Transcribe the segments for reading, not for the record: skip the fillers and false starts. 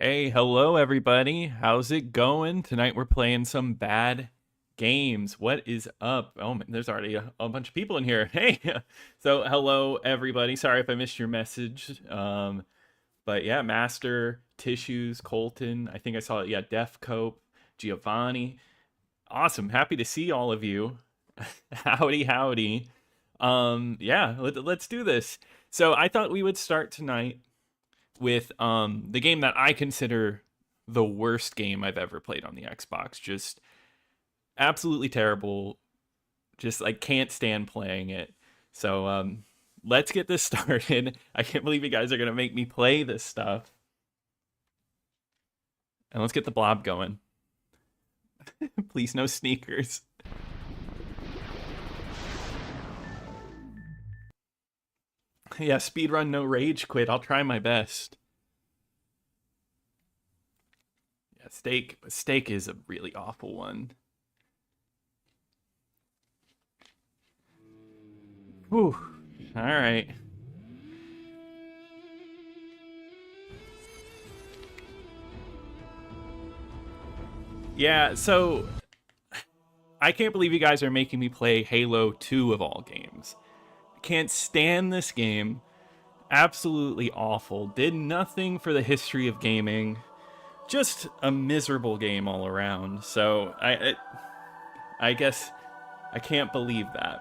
Hey, hello everybody. How's it going? Tonight we're playing some bad games. What is up? Oh, man, there's already a bunch of people in here. Hey, so hello everybody. Sorry if I missed your message. But yeah, Master, Tissues, Colton. I think I saw it. Yeah, Def Cope, Giovanni. Awesome. Happy to see all of you. Howdy, howdy. Yeah, let's do this. So I thought we would start tonight with the game that I consider the worst game I've ever played on the Xbox. Just absolutely terrible. Just like can't stand playing it. So let's get this started. I can't believe you guys are gonna make me play this stuff. And let's get the blob going. Please no sneakers. Yeah, speedrun no rage quit. I'll try my best. Yeah, steak is a really awful one. Whew. All right. Yeah, so I can't believe you guys are making me play Halo 2 of all games. Can't stand this game. Absolutely awful. Did nothing for the history of gaming. Just a miserable game all around. So I guess I can't believe that.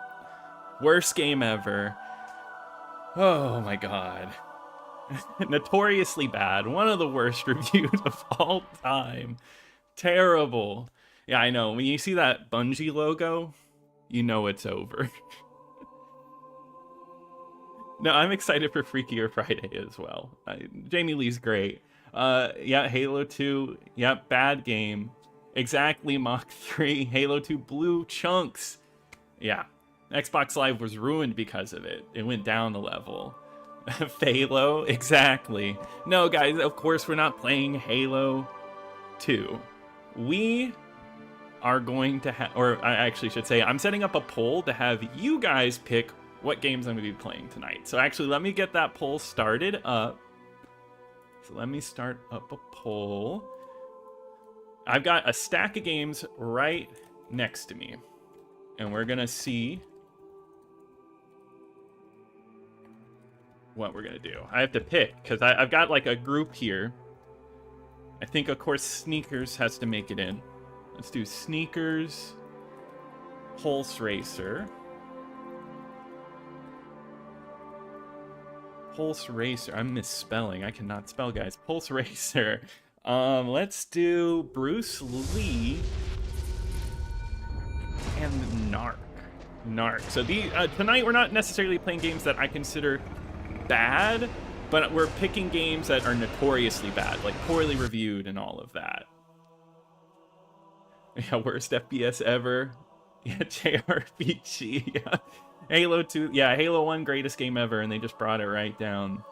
Worst game ever. Oh my god. Notoriously bad. One of the worst reviews of all time. Terrible. Yeah, I know. When you see that Bungie logo, you know it's over. No, I'm excited for Freakier Friday as well. Jamie Lee's great. Yeah, Halo 2. Yeah, bad game. Exactly, Mach 3. Halo 2 blue chunks. Yeah, Xbox Live was ruined because of it. It went down a level. Halo, exactly. No, guys, of course we're not playing Halo 2. We are going to have, or I actually should say, I'm setting up a poll to have you guys pick what games I'm going to be playing tonight. So actually, let me get that poll started up. So let me start up a poll. I've got a stack of games right next to me. And we're going to see what we're going to do. I have to pick, because I've got like a group here. I think, of course, Sneakers has to make it in. Let's do Sneakers, Pulse Racer. Pulse Racer. I'm misspelling. I cannot spell, guys. Pulse Racer. Let's do Bruce Lee and Narc. So tonight we're not necessarily playing games that I consider bad, but we're picking games that are notoriously bad, like poorly reviewed and all of that. Yeah, worst FPS ever. Yeah, JRPG. Yeah. Halo 2. Yeah, Halo 1, greatest game ever, and they just brought it right down.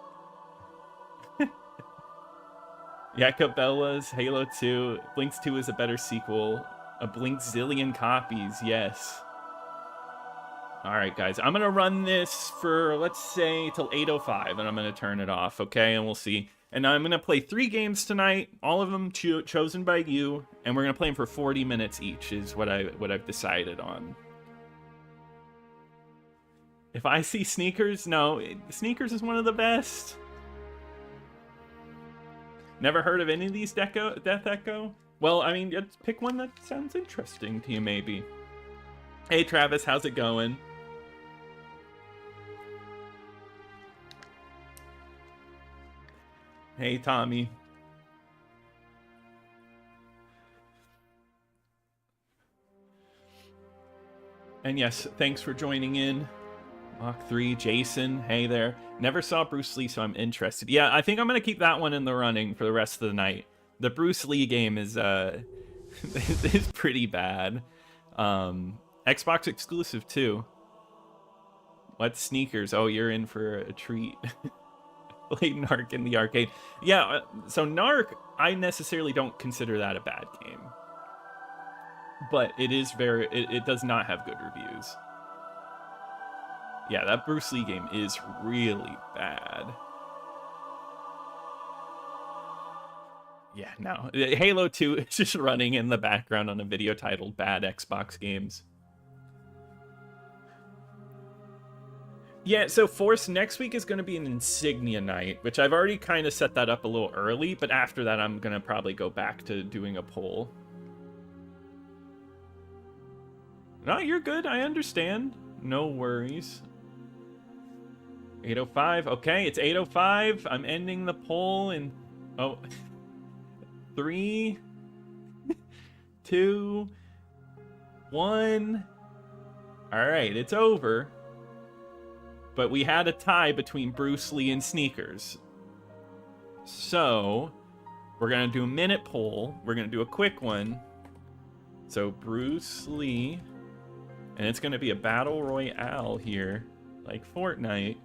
Yeah, Cabela's Halo 2. Blinks 2 is a better sequel. A blink zillion copies, yes. Alright, guys. I'm going to run this for, let's say, till 8:05, and I'm going to turn it off, okay? And we'll see. And I'm going to play 3 games tonight, all of them chosen by you, and we're going to play them for 40 minutes each, is what I've decided on. If I see Sneakers, no, Sneakers is one of the best. Never heard of any of these Death Echo? Well, I mean, let's pick one that sounds interesting to you, maybe. Hey, Travis, how's it going? Hey, Tommy. And yes, thanks for joining in. Mach 3, Jason, hey there. Never saw Bruce Lee, so I'm interested. Yeah, I think I'm going to keep that one in the running for the rest of the night. The Bruce Lee game is is pretty bad. Xbox exclusive, too. What Sneakers? Oh, you're in for a treat. Played Narc in the arcade. Yeah, so Narc, I necessarily don't consider that a bad game. But it is it does not have good reviews. Yeah, that Bruce Lee game is really bad. Yeah, no. Halo 2 is just running in the background on a video titled Bad Xbox Games. Yeah, so Force next week is going to be an Insignia night, which I've already kind of set that up a little early, but after that I'm going to probably go back to doing a poll. No, you're good. I understand. No worries. 8:05. Okay, it's 8:05. I'm ending the poll in... Oh. 3, 2, 1. Alright, it's over. But we had a tie between Bruce Lee and sneakers. So, we're going to do a minute poll. We're going to do a quick one. So, Bruce Lee. And it's going to be a battle royale here. Like Fortnite.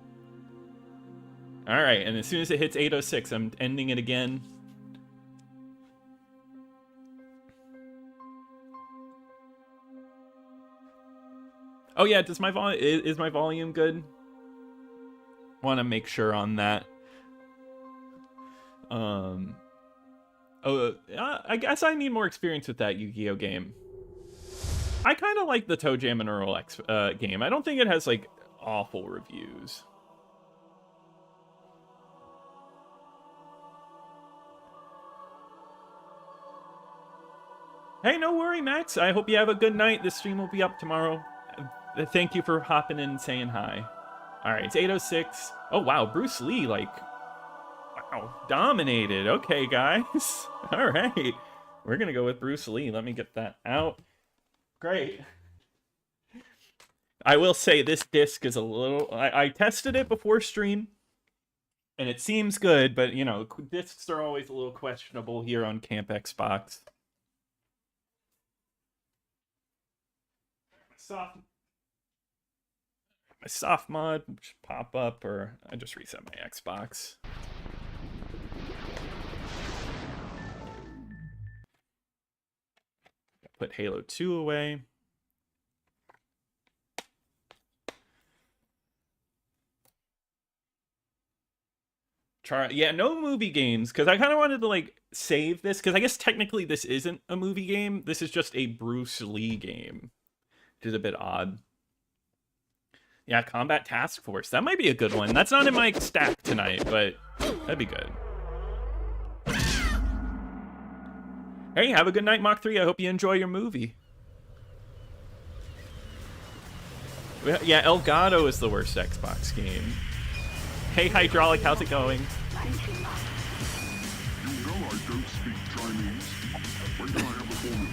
Alright, and as soon as it hits 8:06, I'm ending it again. Oh yeah, does my is my volume good? Want to make sure on that. I guess I need more experience with that Yu-Gi-Oh game. I kind of like the Toe Jam and Earl game. I don't think it has like awful reviews. Hey, no worry, Max. I hope you have a good night. This stream will be up tomorrow. Thank you for hopping in and saying hi. All right, it's 8:06. Oh, wow, Bruce Lee, like, wow, dominated. Okay, guys. All right, we're going to go with Bruce Lee. Let me get that out. Great. I will say this disc is a little... I tested it before stream, and it seems good, but, you know, discs are always a little questionable here on Camp Xbox. My soft mod should pop up, or I just reset my Xbox. Put Halo 2 away. Yeah, no movie games, because I kind of wanted to like save this, because I guess technically this isn't a movie game. This is just a Bruce Lee game, which is a bit odd. Yeah, Combat Task Force. That might be a good one. That's not in my stack tonight, but that'd be good. Hey, have a good night, Mach 3. I hope you enjoy your movie. Yeah, Elgato is the worst Xbox game. Hey, Hydraulic, how's it going? You know I don't speak Chinese. When can I have a formula?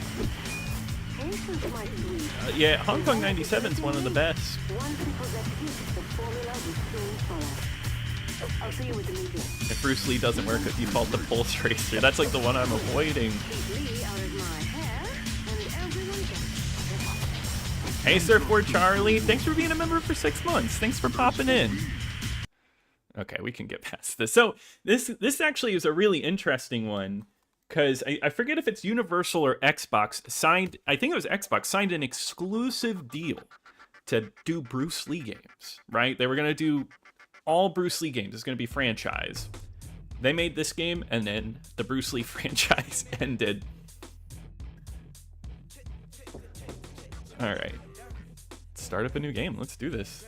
Yeah, Hong Kong 97 is one of the best. If Bruce Lee doesn't work, it default to Pulse Racer. That's like the one I'm avoiding. Hey, Surfboard Charlie. Thanks for being a member for 6 months. Thanks for popping in. Okay, we can get past this. So this actually is a really interesting one, because I forget if it's Universal or Xbox signed, I think it was Xbox, signed an exclusive deal to do Bruce Lee games, right? They were going to do all Bruce Lee games. It's going to be franchise. They made this game, and then the Bruce Lee franchise ended. All right. Start up a new game. Let's do this.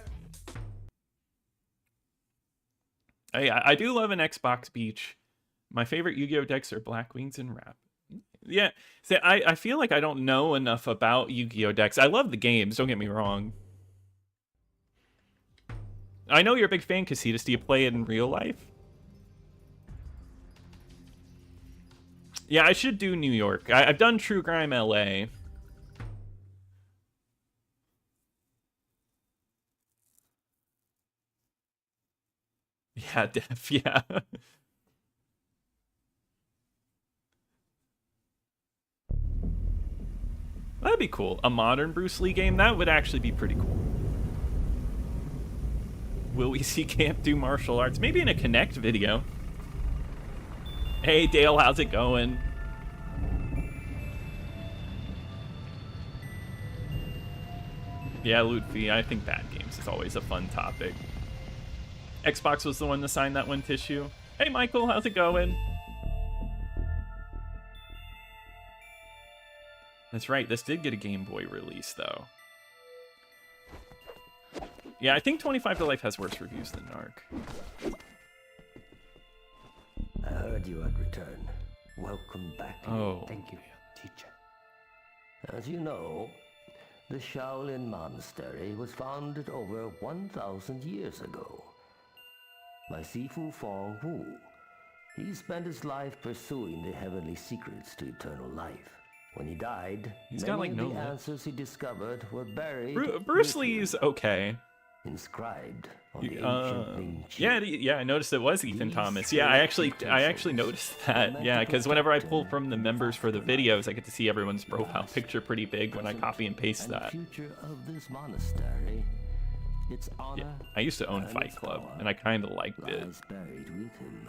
Hey, I do love an Xbox Beach. My favorite Yu-Gi-Oh decks are Black Wings and Wrap. Yeah, see, I feel like I don't know enough about Yu-Gi-Oh decks. I love the games, don't get me wrong. I know you're a big fan, Casitas. Do you play it in real life? Yeah, I should do New York. I've done True Crime LA. Yeah, Def, yeah. That'd be cool. A modern Bruce Lee game? That would actually be pretty cool. Will we see Camp do martial arts? Maybe in a Connect video. Hey, Dale, how's it going? Yeah, loot fee. I think bad games is always a fun topic. Xbox was the one to sign that one, Tissue. Hey, Michael, how's it going? That's right. This did get a Game Boy release, though. Yeah, I think 25 to Life has worse reviews than Narc. I heard you had returned. Welcome back. Oh. Thank you, teacher. As you know, the Shaolin Monastery was founded over 1,000 years ago by Sifu Fong Wu. He spent his life pursuing the heavenly secrets to eternal life. When he died, He's got like many no of the lip. answers he discovered were buried. Bruce with him, Lee's okay. inscribed on the ancient Ling Chi. Yeah, I noticed it was Ethan Thomas. Yeah, I actually noticed that. Yeah, because whenever I pull from the members for the videos, I get to see everyone's profile picture pretty big when I copy and paste And the that. future of this monastery, its honor, Yeah, I used to own and Fight its Club, power and I kind of liked it. lies buried with him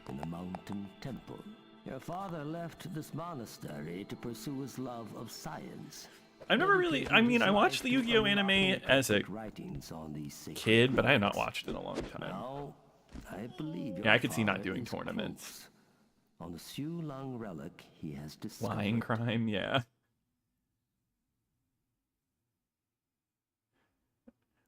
in the mountain temple. Your father left this monastery to pursue his love of science. I've never really, I mean, I watched the Yu-Gi-Oh anime as a Writings on these sacred kid, but I have not watched it in a long time. Now, I believe Yeah, I could see not father doing is tournaments. close. On the Xu Lung relic he has discovered. Lying crime, yeah.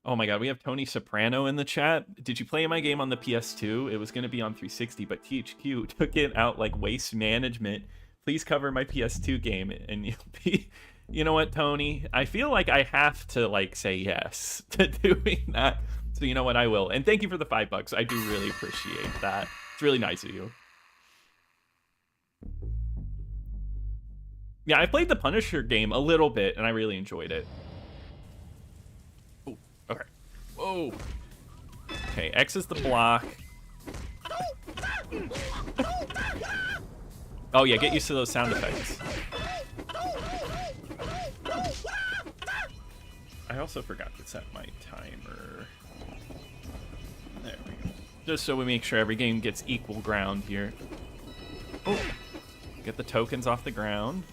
Oh my god, we have Tony Soprano in the chat. Did you play my game on the PS2? It was going to be on 360, but THQ took it out like waste management. Please cover my PS2 game, and you'll be... You know what, Tony? I feel like I have to, like, say yes to doing that. So you know what, I will. And thank you for the $5. I do really appreciate that. It's really nice of you. Yeah, I played the Punisher game a little bit, and I really enjoyed it. Oh, okay. Whoa. Okay, X is the block. Oh, yeah, get used to those sound effects. I also forgot to set my timer. There we go. Just so we make sure every game gets equal ground here. Oh, get the tokens off the ground.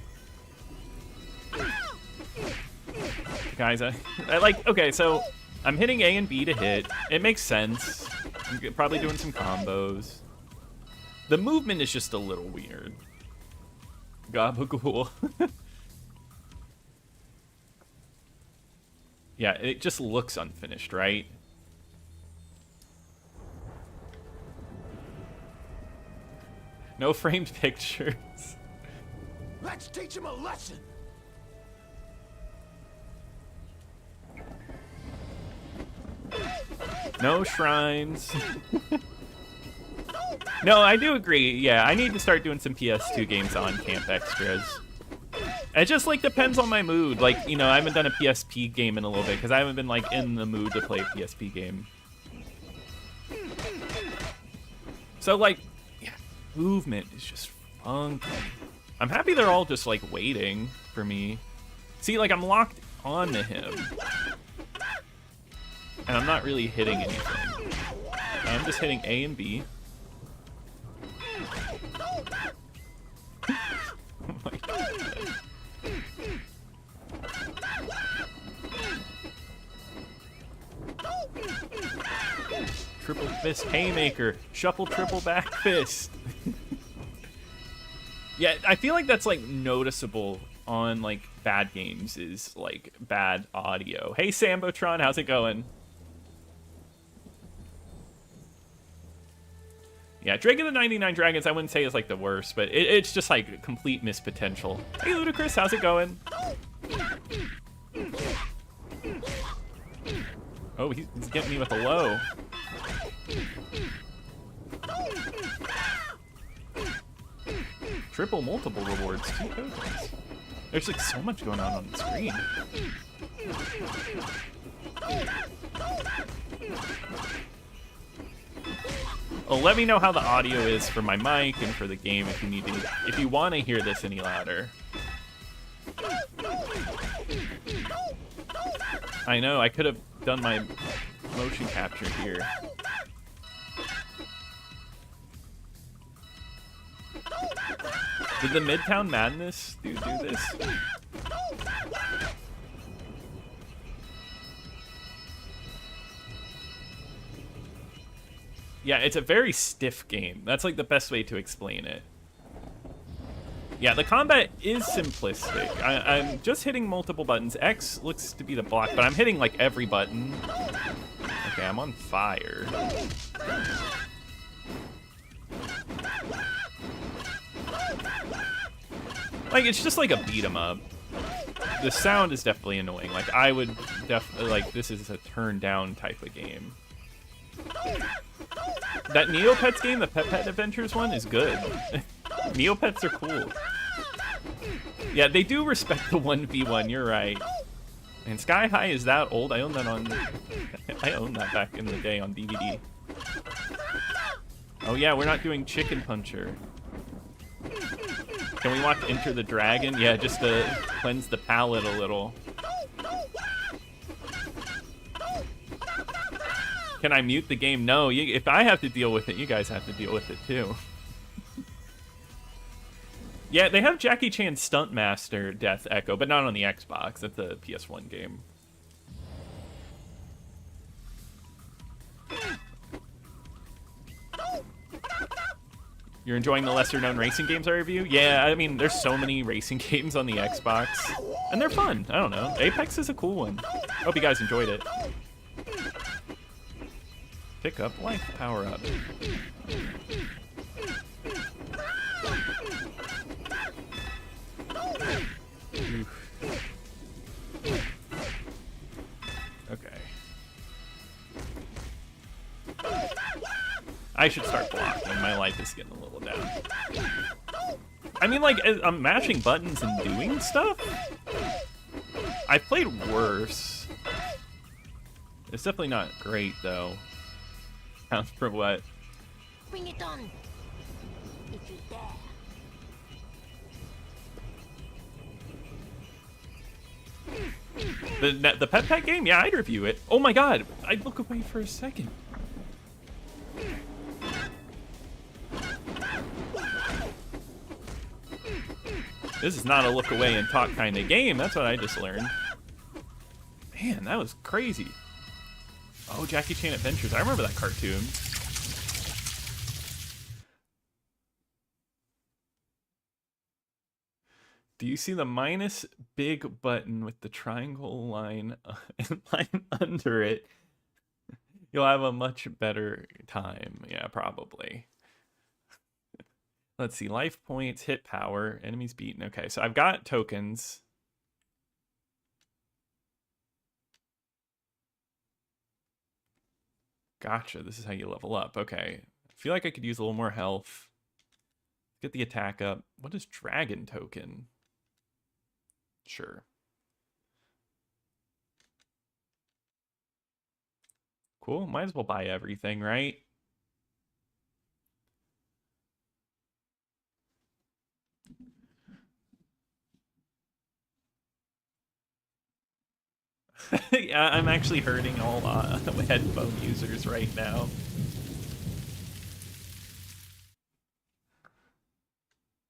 Guys, I like, okay, so I'm hitting A and B to hit. It makes sense. I'm probably doing some combos. The movement is just a little weird. Gabagool. Yeah, it just looks unfinished, right? No framed pictures. Let's teach him a lesson. No shrines. No, I do agree. Yeah, I need to start doing some PS2 games on Camp Extras. It just, like, depends on my mood. Like, you know, I haven't done a PSP game in a little bit because I haven't been, like, in the mood to play a PSP game. So, like, yeah, movement is just funky. I'm happy they're all just, like, waiting for me. See, like, I'm locked onto him. And I'm not really hitting anything. I'm just hitting A and B. Oh my god. Triple fist haymaker. Shuffle triple back fist. Yeah, I feel like that's like noticeable on like bad games is like bad audio. Hey Sambotron, how's it going? Yeah, Drake of the 99 Dragons I wouldn't say is like the worst, but it's just like complete missed potential. Hey Ludacris, how's it going? Oh, he's getting me with a low. Triple multiple rewards, 2 tokens. There's like so much going on the screen. Well, let me know how the audio is for my mic and for the game if you need to, if you want to hear this any louder. I know, I could have done my motion capture here. Did the Midtown Madness dude do this? Yeah, it's a very stiff game. That's like the best way to explain it. Yeah, the combat is simplistic. I'm just hitting multiple buttons. X looks to be the block, but I'm hitting like every button. Okay, I'm on fire. Like, it's just like a beat 'em up. The sound is definitely annoying. Like, I would definitely, like, this is a turn down type of game. That Neopets game, the Pet Adventures one, is good. Neopets are cool. Yeah, they do respect the 1v1, you're right. And Sky High is that old? I owned that back in the day on DVD. Oh yeah, we're not doing Chicken Puncher. Can we watch Enter the Dragon? Yeah, just to cleanse the palate a little. Can I mute the game? No, if I have to deal with it, you guys have to deal with it too. Yeah, they have Jackie Chan Stuntmaster Death Echo, but not on the Xbox. That's a PS1 game. You're enjoying the lesser-known racing games I review? Yeah, I mean, there's so many racing games on the Xbox, and they're fun. I don't know. Apex is a cool one. Hope you guys enjoyed it. Pick up life power-up. Okay. I should start blocking. My life is getting a little down. I mean, like, I'm mashing buttons and doing stuff? I've played worse. It's definitely not great, though. Counts for what? Bring it on, if you dare. The Pet game? Yeah, I'd review it. Oh my god, I'd look away for a second. This is not a look away and talk kind of game. That's what I just learned. Man, that was crazy. Oh, Jackie Chan Adventures. I remember that cartoon. Do you see the minus big button with the triangle line under it? You'll have a much better time. Yeah, probably. Let's see. Life points, hit power, enemies beaten. Okay, so I've got tokens. Gotcha. This is how you level up. Okay. I feel like I could use a little more health. Get the attack up. What is dragon token? Sure. Cool. Might as well buy everything, right? Yeah, I'm actually hurting all headphone users right now.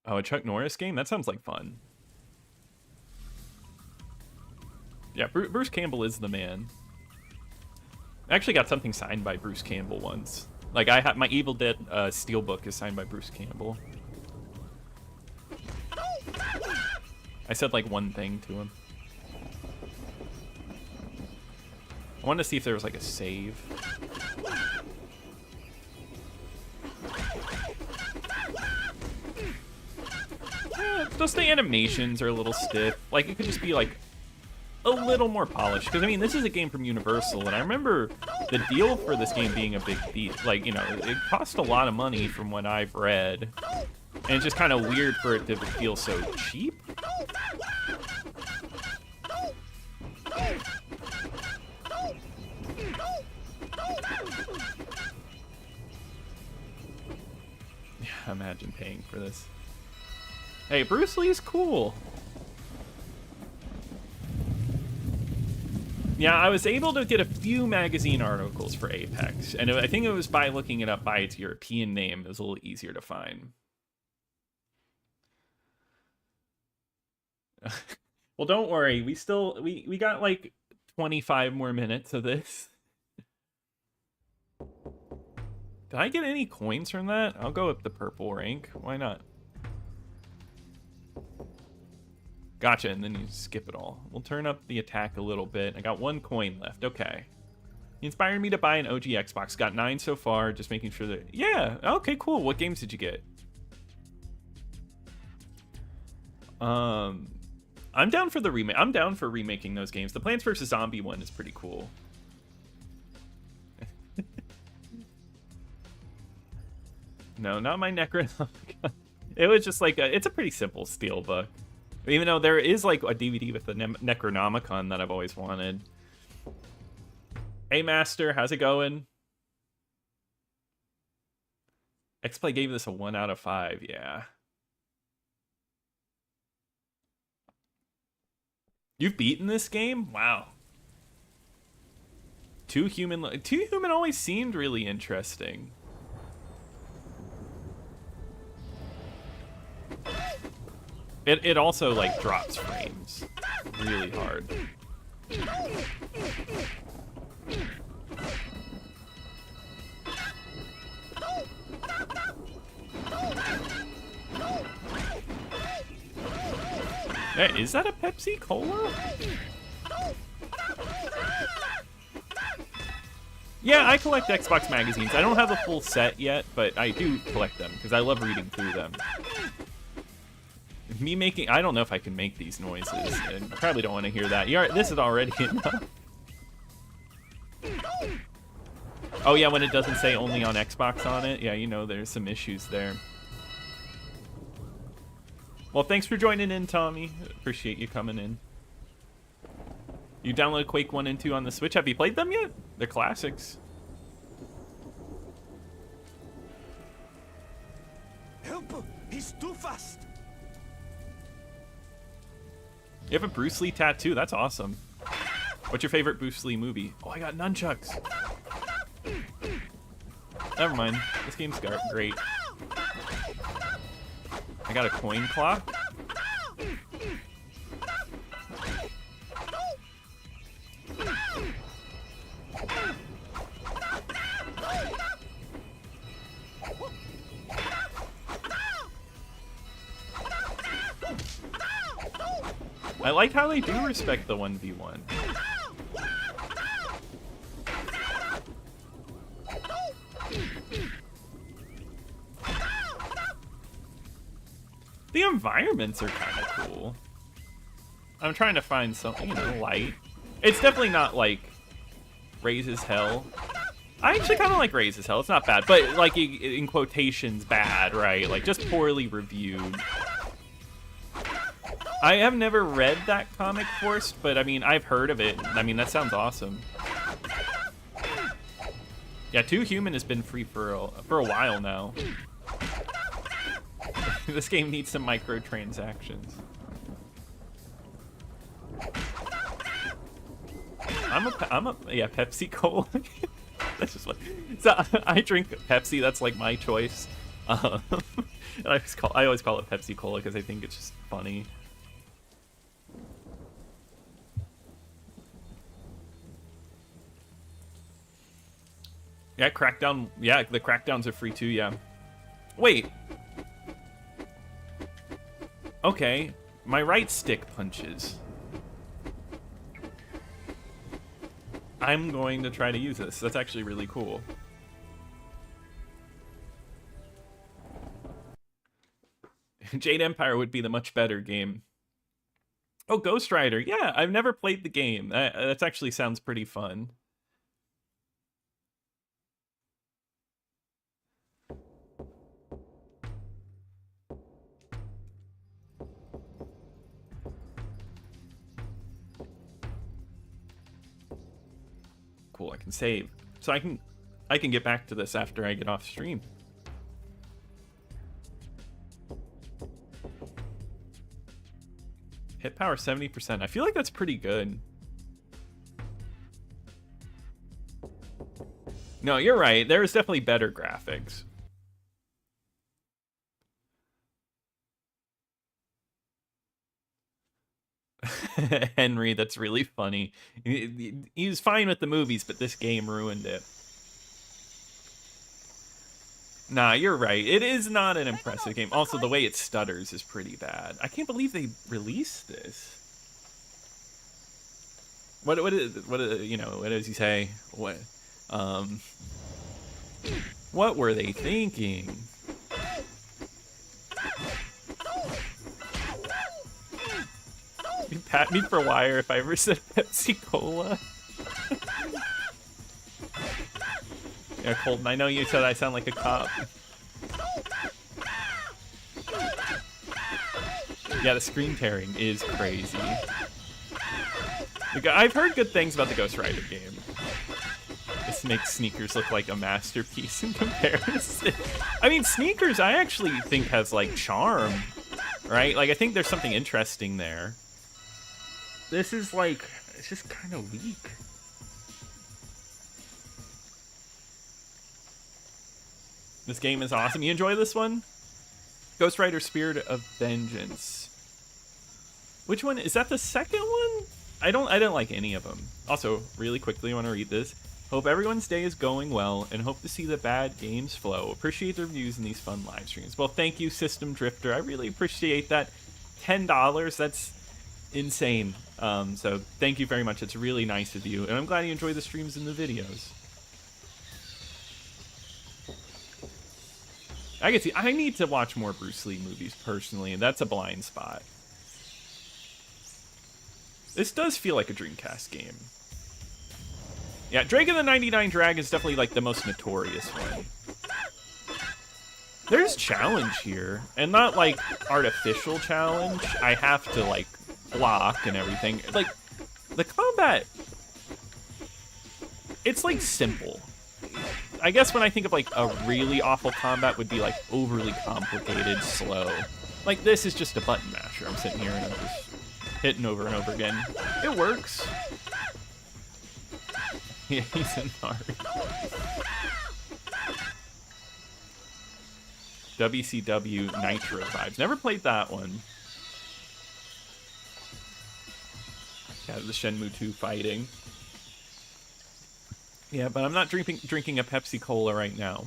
Oh, a Chuck Norris game? That sounds like fun. Yeah, Bruce Campbell is the man. I actually got something signed by Bruce Campbell once. Like, I had my Evil Dead Steelbook is signed by Bruce Campbell. I said like one thing to him. I wanted to see if there was like a save. Yeah, just the animations are a little stiff. Like, it could just be like a little more polished. Because I mean, this is a game from Universal, and I remember the deal for this game being a big deal. Like, you know, it cost a lot of money from what I've read. And it's just kind of weird for it to feel so cheap. Yeah, imagine paying for this. Hey, Bruce Lee's cool. Yeah, I was able to get a few magazine articles for Apex, and I think it was by looking it up by its European name. It was a little easier to find. Well, don't worry. We got like 25 more minutes of this. Did I get any coins from that? I'll go with the purple rank. Why not? Gotcha, and then you skip it all. We'll turn up the attack a little bit. I got 1 coin left. Okay. He inspired me to buy an OG Xbox. Got 9 so far, just making sure that... Yeah, okay, cool. What games did you get? I'm down for the remake. I'm down for remaking those games. The Plants vs. Zombie one is pretty cool. No, not my Necronomicon. It was just like it's a pretty simple steelbook. Even though there is like a DVD with the Necronomicon that I've always wanted. Hey Master, how's it going? XPlay gave this a 1 out of 5, yeah. You've beaten this game? Wow. Two Human always seemed really interesting. It also like drops frames really hard. Hey, is that a Pepsi Cola? Yeah, I collect Xbox magazines. I don't have a full set yet, but I do collect them because I love reading through them. Me making... I don't know if I can make these noises, and I probably don't want to hear that. This is already enough. Oh yeah, when it doesn't say only on Xbox on it, yeah, you know, there's some issues there. Well, thanks for joining in, Tommy. Appreciate you coming in. You downloaded Quake 1 and 2 on the Switch. Have you played them yet? They're classics. Help! He's too fast! You have a Bruce Lee tattoo. That's awesome. What's your favorite Bruce Lee movie? Oh, I got nunchucks. Never mind. This game's great. I got a coin clock. I like how they do respect the 1v1. The environments are kind of cool. I'm trying to find something, you know, light. It's definitely not like Raise as Hell. I actually kind of like Raise as Hell. It's not bad, but like in quotations, bad, right? Like just poorly reviewed. I have never read that comic Forced, but I mean, I've heard of it. I mean, that sounds awesome. Yeah, 2 Human has been free for a while now. This game needs some microtransactions. Yeah, Pepsi Cola. That's just what. So I drink Pepsi. That's like my choice. And I always call it Pepsi Cola because I think it's just funny. Yeah, Crackdown. Yeah, the Crackdowns are free too. Yeah. Wait. Okay, my right stick punches. I'm going to try to use this. That's actually really cool. Jade Empire would be the much better game. Oh, Ghost Rider. Yeah, I've never played the game. That actually sounds pretty fun. Cool, I can save. So I can get back to this after I get off stream. Hit power 70%. I feel like that's pretty good. No, you're right. There's definitely better graphics. Henry, that's really funny. He was fine with the movies, but this game ruined it. Nah, you're right. It is not an impressive game. Also, the way it stutters is pretty bad. I can't believe they released this. What you know, what does he say? What were they thinking? You pat me for wire if I ever said Pepsi Cola. Yeah, Colton, I know you said I sound like a cop. Yeah, the screen tearing is crazy. I've heard good things about the Ghost Rider game. This makes Sneakers look like a masterpiece in comparison. I mean, Sneakers I actually think has, like, charm, right? Like, I think there's something interesting there. This is, like, it's just kind of weak. This game is awesome. You enjoy this one? Ghost Rider Spirit of Vengeance. Which one? Is that the second one? I don't like any of them. Also, really quickly, I want to read this. Hope everyone's day is going well, and hope to see the bad games flow. Appreciate the reviews in these fun live streams. Well, thank you, System Drifter. I really appreciate that. $10, that's insane. So thank you very much. It's really nice of you, and I'm glad you enjoy the streams and the videos. I can see. I need to watch more Bruce Lee movies personally, and that's a blind spot. This does feel like a Dreamcast game. Yeah, Drake and the 99 Dragon is definitely like the most notorious one. There's challenge here, and not like artificial challenge. I have to like block and everything. Like the combat, it's like simple. I guess when I think of like a really awful combat would be like overly complicated, slow. Like this is just a button masher. I'm sitting here and I'm just hitting over and over again. It works. Yeah, he's in Mario. WCW Nitro vibes. Never played that one. Yeah, the Shenmue 2 fighting. Yeah, but I'm not drinking a Pepsi Cola right now.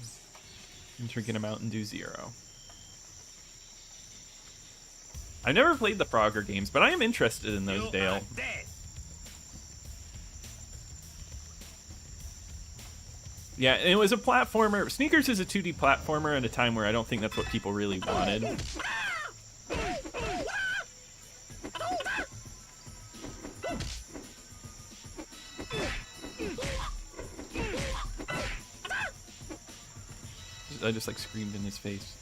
I'm drinking a Mountain Dew Zero. I've never played the Frogger games, but I am interested in those, Dale. Yeah, it was a platformer. Sneakers is a 2D platformer at a time where I don't think that's what people really wanted. I just like screamed in his face.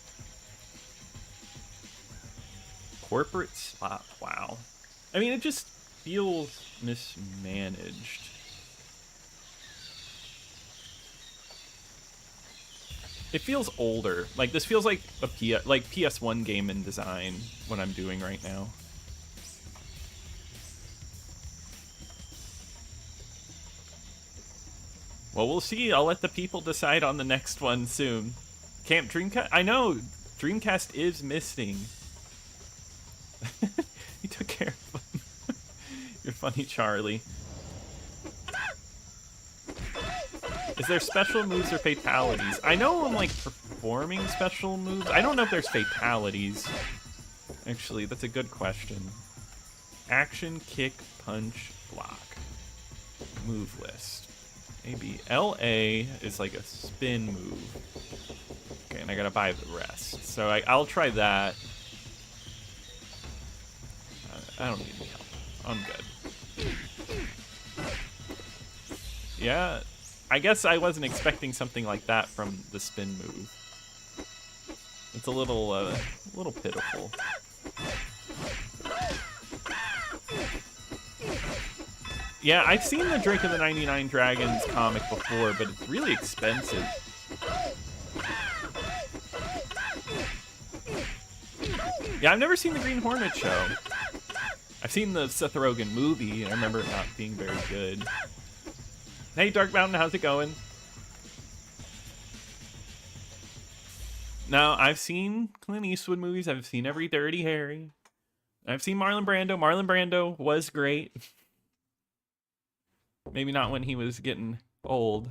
Corporate spot. Wow. I mean, it just feels mismanaged. It feels older. Like this feels like a PS1 game in design. What I'm doing right now. Well, we'll see. I'll let the people decide on the next one soon. Camp Dreamcast. I know Dreamcast is missing. You took care of him. You're funny, Charlie. Is there special moves or fatalities? I know I'm like performing special moves. I don't know if there's fatalities. Actually, that's a good question. Action, kick, punch, block. Move list. Maybe LA is like a spin move. Okay, and I gotta buy the rest. So I'll try that. I don't need any help. I'm good. Yeah, I guess I wasn't expecting something like that from the spin move. It's a little pitiful. Yeah, I've seen the Drake of the 99 Dragons comic before, but it's really expensive. Yeah, I've never seen the Green Hornet show. I've seen the Seth Rogen movie, and I remember it not being very good. Hey, Dark Mountain, how's it going? Now, I've seen Clint Eastwood movies. I've seen every Dirty Harry. I've seen Marlon Brando. Marlon Brando was great. Maybe not when he was getting old.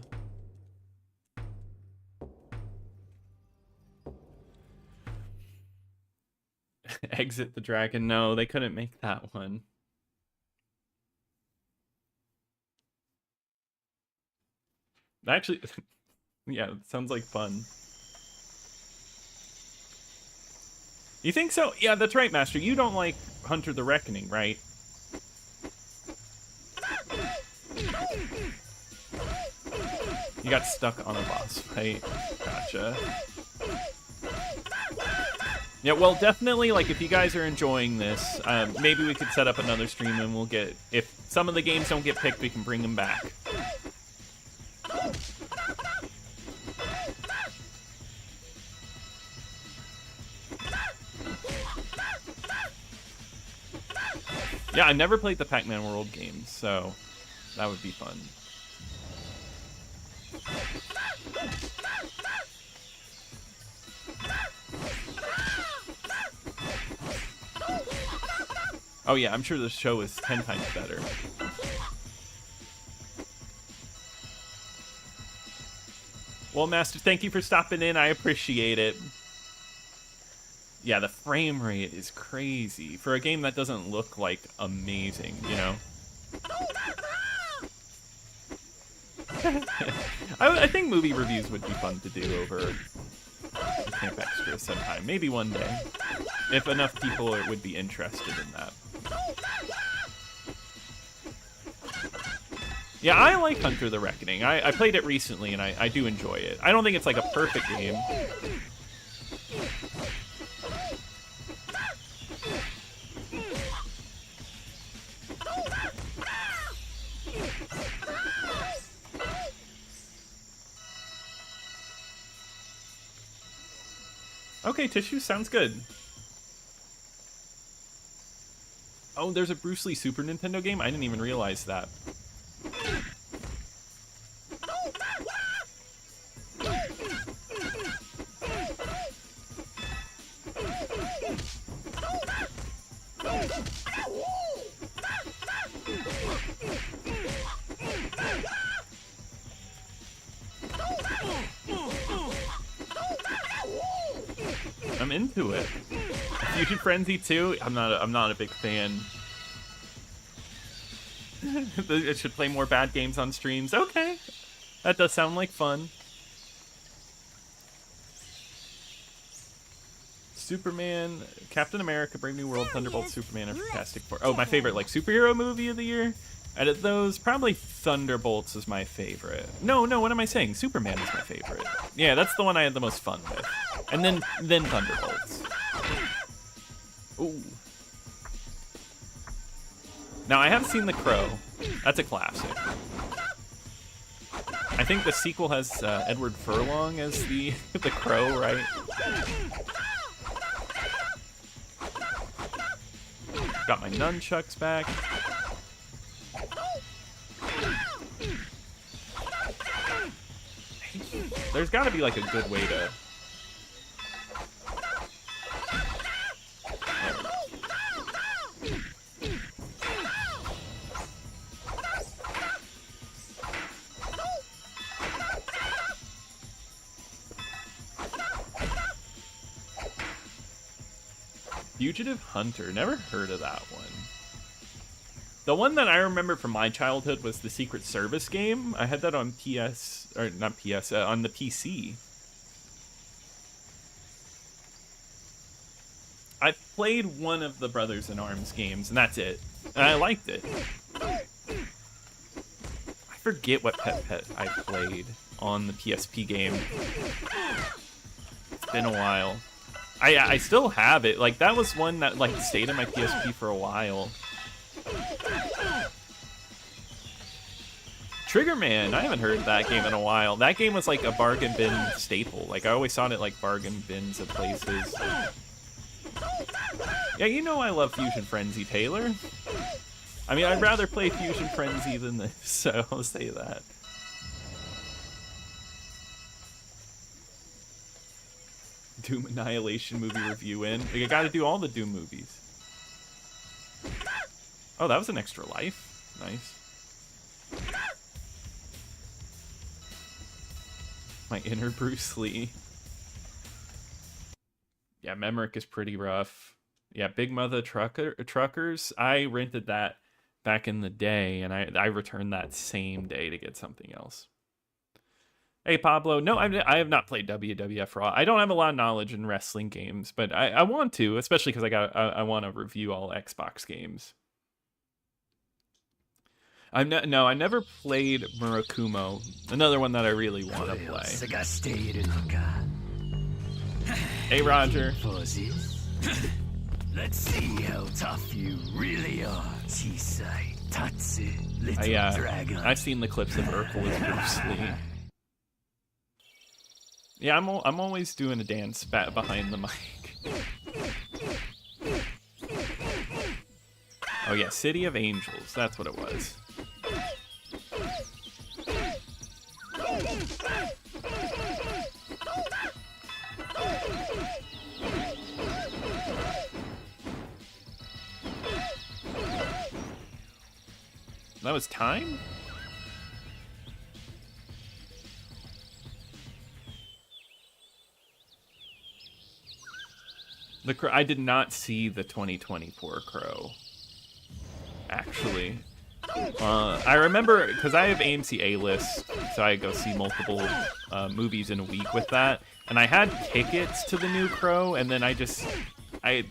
Exit the Dragon. No, they couldn't make that one. Actually, yeah, it sounds like fun. You think so? Yeah, that's right, Master. You don't like Hunter the Reckoning, right? You got stuck on a boss fight. Gotcha. Yeah, well, definitely, like, if you guys are enjoying this, maybe we could set up another stream and we'll get... If some of the games don't get picked, we can bring them back. Yeah, I never played the Pac-Man World games, so that would be fun. Oh yeah, I'm sure the show is 10 times better. Well, Master, thank you for stopping in. I appreciate it. Yeah, the frame rate is crazy for a game that doesn't look like amazing, you know? I think movie reviews would be fun to do over Camp Extra sometime. Maybe one day. If enough people would be interested in that. Yeah, I like Hunter the Reckoning. I played it recently, and I do enjoy it. I don't think it's like a perfect game. Okay, Tissue, sounds good. Oh, there's a Bruce Lee Super Nintendo game? I didn't even realize that. I'm into it. Fusion Frenzy 2? I'm not a big fan. It should play more bad games on streams. Okay. That does sound like fun. Superman, Captain America, Brave New World, Thunderbolt, Superman, and Fantastic Four. Oh, my favorite, like, superhero movie of the year? Out of those, probably Thunderbolts is my favorite. No, what am I saying? Superman is my favorite. Yeah, that's the one I had the most fun with. And then Thunderbolts. Ooh. Now, I have seen The Crow. That's a classic. I think the sequel has Edward Furlong as the Crow, right? Got my nunchucks back. There's got to be like a good way to... Fugitive Hunter. Never heard of that one. The one that I remember from my childhood was the Secret Service game. I had that on PS, or not PS, on the PC. I played one of the Brothers in Arms games, and that's it. And I liked it. I forget what Pet I played on the PSP game. It's been a while. I still have it. Like, that was one that, like, stayed in my PSP for a while. Triggerman, I haven't heard of that game in a while. That game was like a bargain bin staple. Like, I always saw it at like bargain bins at places. Yeah, you know I love Fusion Frenzy, Taylor. I mean, I'd rather play Fusion Frenzy than this, so I'll say that. Doom Annihilation movie review in. Like, I gotta do all the Doom movies. Oh, that was an extra life. Nice. My inner Bruce Lee. Yeah, Memrick is pretty rough. Yeah, Big Mother Truckers. I rented that back in the day, and I returned that same day to get something else. Hey, Pablo. No, I have not played WWF Raw. I don't have a lot of knowledge in wrestling games, but I want to, especially because I want to review all Xbox games. I never played Murakumo. Another one that I really want to play. Hey, Roger. Let's see how tough you really are, Chisai Tatsu, little dragon. I've seen the clips of Urkel as Bruce Lee. Yeah, I'm always doing a dance behind the mic. Oh yeah, City of Angels. That's what it was. That was time? I did not see the 2024 Crow, actually. I remember, because I have AMC A-list, so I go see multiple movies in a week with that, and I had tickets to the new Crow, and then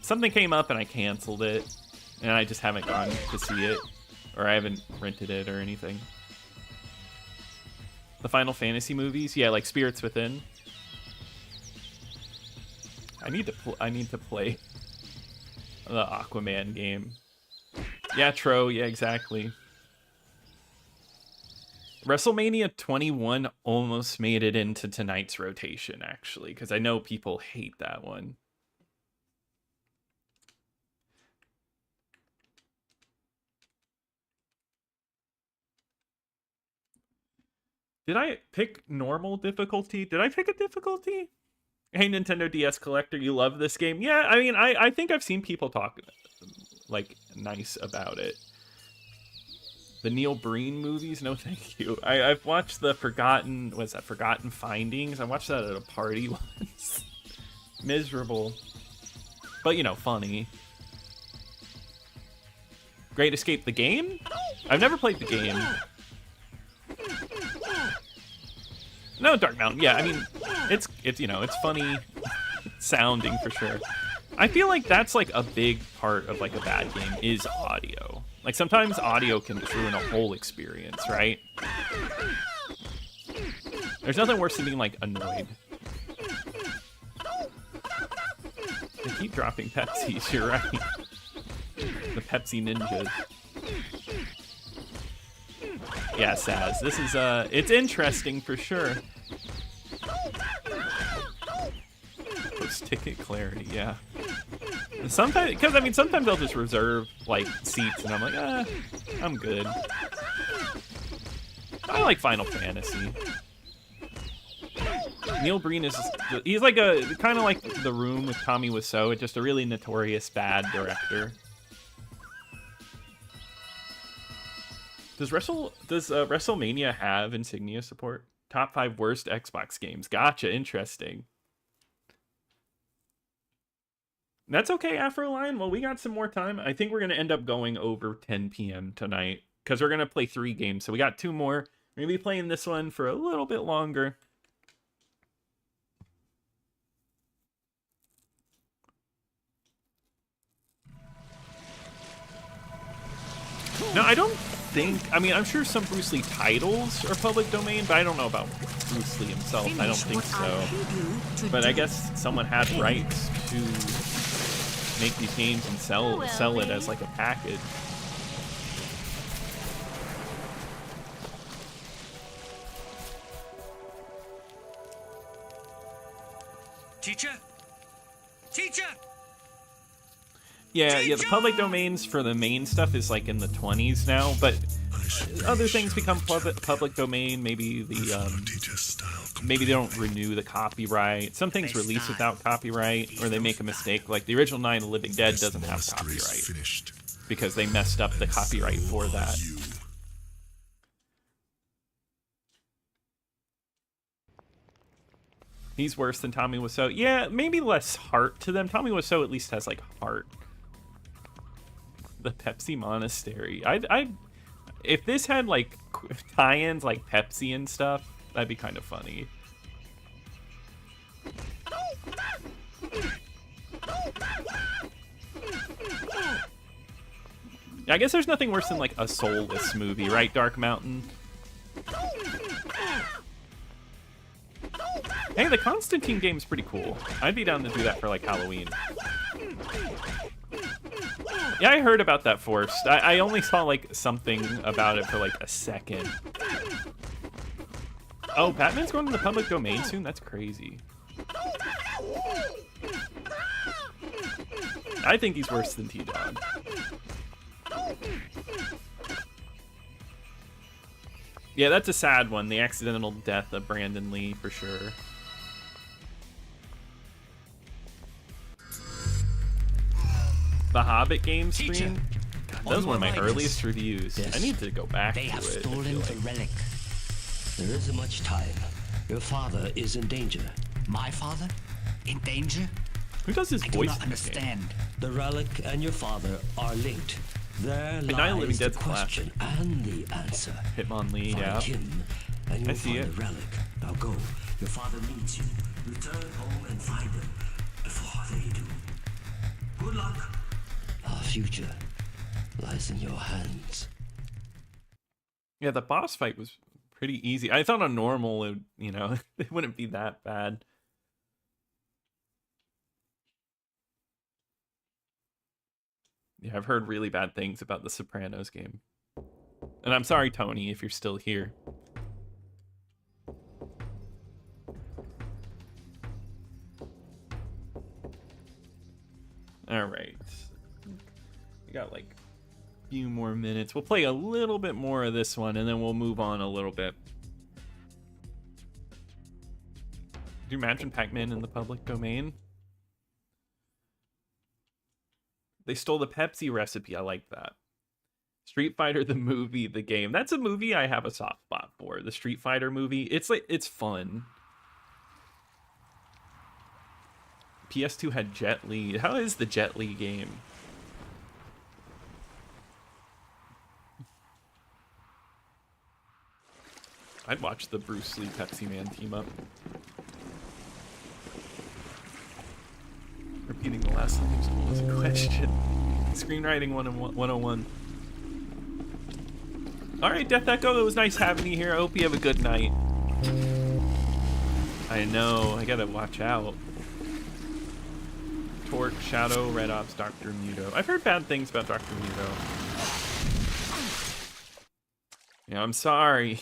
something came up and I canceled it, and I just haven't gone to see it, or I haven't rented it or anything. The Final Fantasy movies? Yeah, like Spirits Within. I need to play the Aquaman game. Yeah, Tro. Yeah, exactly. WrestleMania 21 almost made it into tonight's rotation, actually, because I know people hate that one. Did I pick normal difficulty? Did I pick a difficulty? Hey, Nintendo DS collector, you love this game? Yeah, I mean, I think I've seen people talk, like, nice about it. The Neil Breen movies? No, thank you. I've watched the Forgotten Findings? I watched that at a party once. Miserable. But, you know, funny. Great Escape the game? I've never played the game. No, Dark Mountain. Yeah, I mean, it's you know, it's funny sounding for sure. I feel like that's like a big part of like a bad game is audio. Like sometimes audio can just ruin a whole experience, right? There's nothing worse than being like annoyed. They keep dropping Pepsis, you're right. The Pepsi ninjas. Yeah, Saz. This is it's interesting for sure. Post-ticket clarity, yeah. Sometimes, because I mean, sometimes I'll just reserve like seats, and I'm like, I'm good. I like Final Fantasy. Neil Breen he's like kind of like The Room with Tommy Wiseau, just a really notorious bad director. Does WrestleMania have Insignia support? Top 5 worst Xbox games. Gotcha. Interesting. That's okay, Afroline. Well, we got some more time. I think we're going to end up going over 10 p.m. tonight because we're going to play 3 games. So we got 2 more. We're going to be playing this one for a little bit longer. No, I don't think... I mean, I'm sure some Bruce Lee titles are public domain, but I don't know about Bruce Lee himself. I don't think so. But I guess someone had rights to make these games and sell it as like a package. Teacher? Teacher! Yeah, the public domains for the main stuff is like in the 20s now, but other things become public domain. Maybe maybe they don't renew the copyright. Some things release without copyright, or they make a mistake. Like the original Night of the Living Dead doesn't have copyright because they messed up the copyright for that. He's worse than Tommy Wiseau. Yeah, maybe less heart to them. Tommy Wiseau at least has like heart. The Pepsi Monastery. If this had like tie-ins like Pepsi and stuff, that'd be kind of funny. Yeah, I guess there's nothing worse than like a soulless movie, right, Dark Mountain? Hey, the Constantine game's pretty cool. I'd be down to do that for like Halloween. Yeah, I heard about that Forced. I only saw like something about it for like a second. Oh, Batman's going to the public domain soon? That's crazy. I think he's worse than T-Dog. Yeah, that's a sad one. The accidental death of Brandon Lee, for sure. The Hobbit game stream? That was one of my earliest reviews. Yes. I need to go back They to have it. I stolen feel the like. relic. There isn't much time. Your father is in danger. My father? In danger? Who does his I do voice not in this game? understand. The relic and your father are linked. There Night of the Living lies the Dead's classic. question and the answer. Hitmonlee, Find yeah. him, and I you'll see find it. the relic. Now go. Your father needs you. Return home and find him before they do. Good luck. Our future lies in your hands. Yeah, the boss fight was pretty easy. I thought on normal, it, you know, it wouldn't be that bad. Yeah, I've heard really bad things about the Sopranos game. And I'm sorry, Tony, if you're still here. All right. We got like a few more minutes. We'll play a little bit more of this one, and then we'll move on a little bit. Do you imagine Pac-Man in the public domain? They stole the Pepsi recipe. I like that. Street Fighter, the movie, the game. That's a movie I have a soft spot for. The Street Fighter movie. It's like, it's fun. PS2 had Jet Li. How is the Jet Li game? I'd watch the Bruce Lee Pepsi Man team up. Repeating the last something school was a question. Screenwriting 101. Alright, Death Echo, it was nice having you here. I hope you have a good night. I know, I gotta watch out. Torque, Shadow, Red Ops, Dr. Muto. I've heard bad things about Dr. Muto. Yeah, I'm sorry.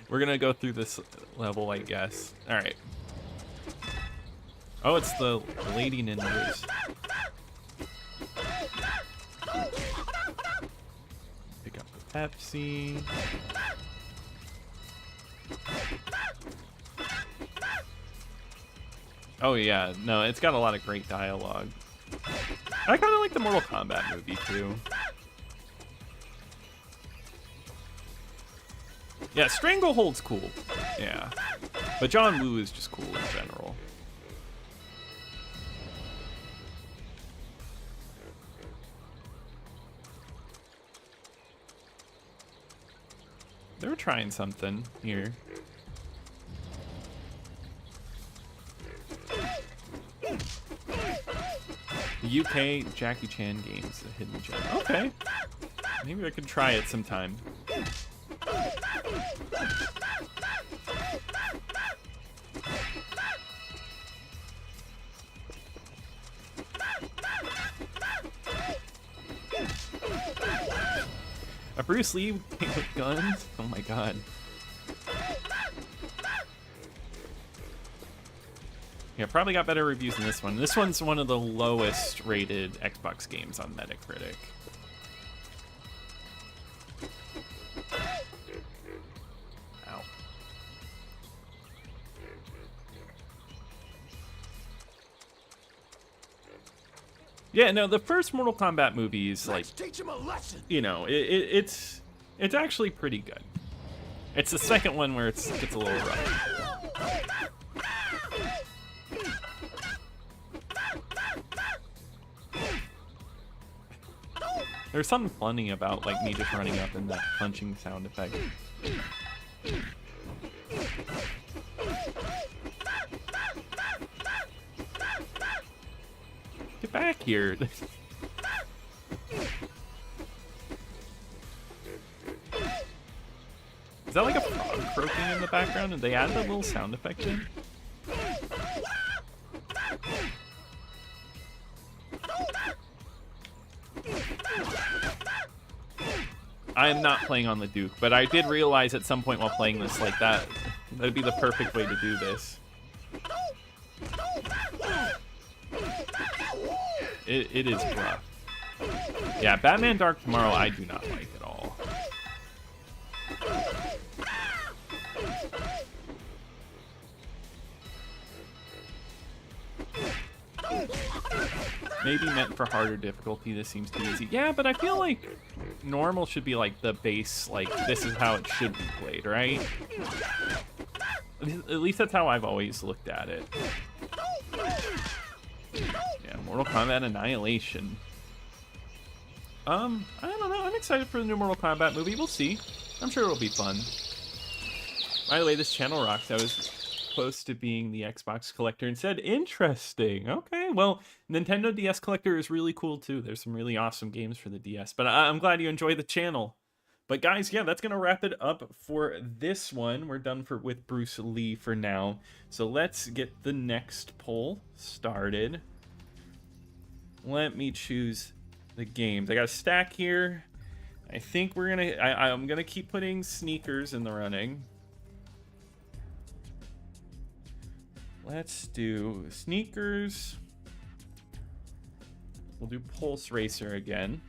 We're gonna go through this level, I guess. Alright. Oh, it's the lady ninjas. Pick up the Pepsi. Oh yeah, no, it's got a lot of great dialogue. I kind of like the Mortal Kombat movie too. Yeah, Stranglehold's cool. Yeah, but John Woo is just cool in general. They're trying something here. The UK Jackie Chan games, a hidden gem. Okay. Maybe I could try it sometime. A Bruce Lee with guns? Oh my god. Yeah, probably got better reviews than this one. This one's one of the lowest rated Xbox games on Metacritic. Ow. Yeah, no, the first Mortal Kombat movie is like, Teach him a lesson. you know, it's actually pretty good. It's the second one where it gets a little rough. There's something funny about like me just running up and that punching sound effect. Get back here. Is that like a frog croaking in the background? And they added a little sound effect in? I am not playing on the Duke, but I did realize at some point while playing this, like that'd be the perfect way to do this. It is rough. Yeah, Batman Dark Tomorrow I do not like at all. Maybe meant for harder difficulty, this seems too easy. Yeah, but I feel like normal should be like the base, like this is how it should be played, right? At least that's how I've always looked at it. Yeah, Mortal Kombat Annihilation. I don't know, I'm excited for the new Mortal Kombat movie, we'll see. I'm sure it'll be fun. By the way, this channel rocks. I was close to being the Xbox collector and said, interesting. Okay, well, Nintendo DS collector is really cool too. There's some really awesome games for the DS, but I'm glad you enjoy the channel. But guys, yeah, that's gonna wrap it up for this one. We're done with Bruce Lee for now. So let's get the next poll started. Let me choose the games. I got a stack here. I think we're gonna, I'm gonna keep putting sneakers in the running. Let's do sneakers. We'll do Pulse Racer again.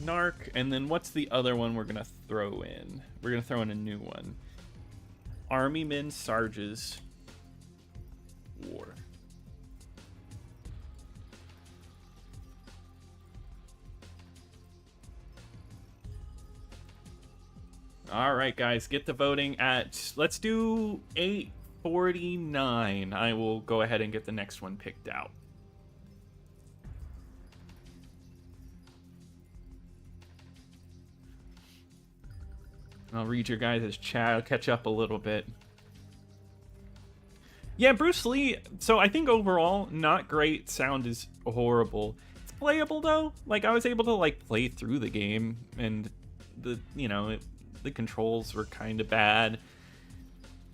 Narc, and then what's the other one we're gonna throw in? We're gonna throw in a new one. Army Men Sarge's War. All right, guys, get the voting at, let's do 8:49. I will go ahead and get the next one picked out. I'll read your guys' chat. I'll catch up a little bit. Yeah, Bruce Lee, so I think overall, not great. Sound is horrible. It's playable, though. Like, I was able to, like, play through the game, and the, you know, the controls were kind of bad.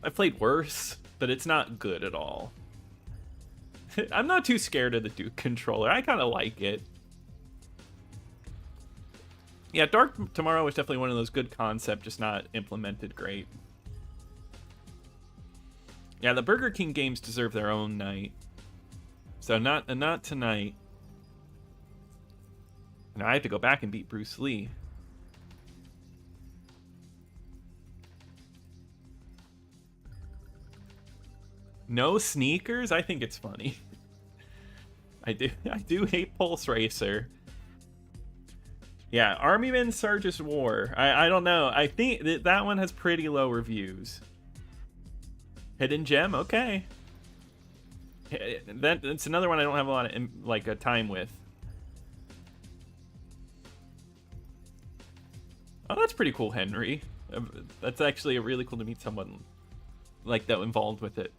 I played worse, but it's not good at all. I'm not too scared of the Duke controller. I kind of like it. Yeah, Dark Tomorrow is definitely one of those good concepts, just not implemented great. Yeah, the Burger King games deserve their own night. So not tonight. Now I have to go back and beat Bruce Lee. No sneakers? I think it's funny. I do hate Pulse Racer. Yeah, Army Men Sarge's War. I don't know. I think that one has pretty low reviews. Hidden Gem, okay. That's another one I don't have a lot of like time with. Oh, that's pretty cool, Henry. That's actually really cool to meet someone like that involved with it.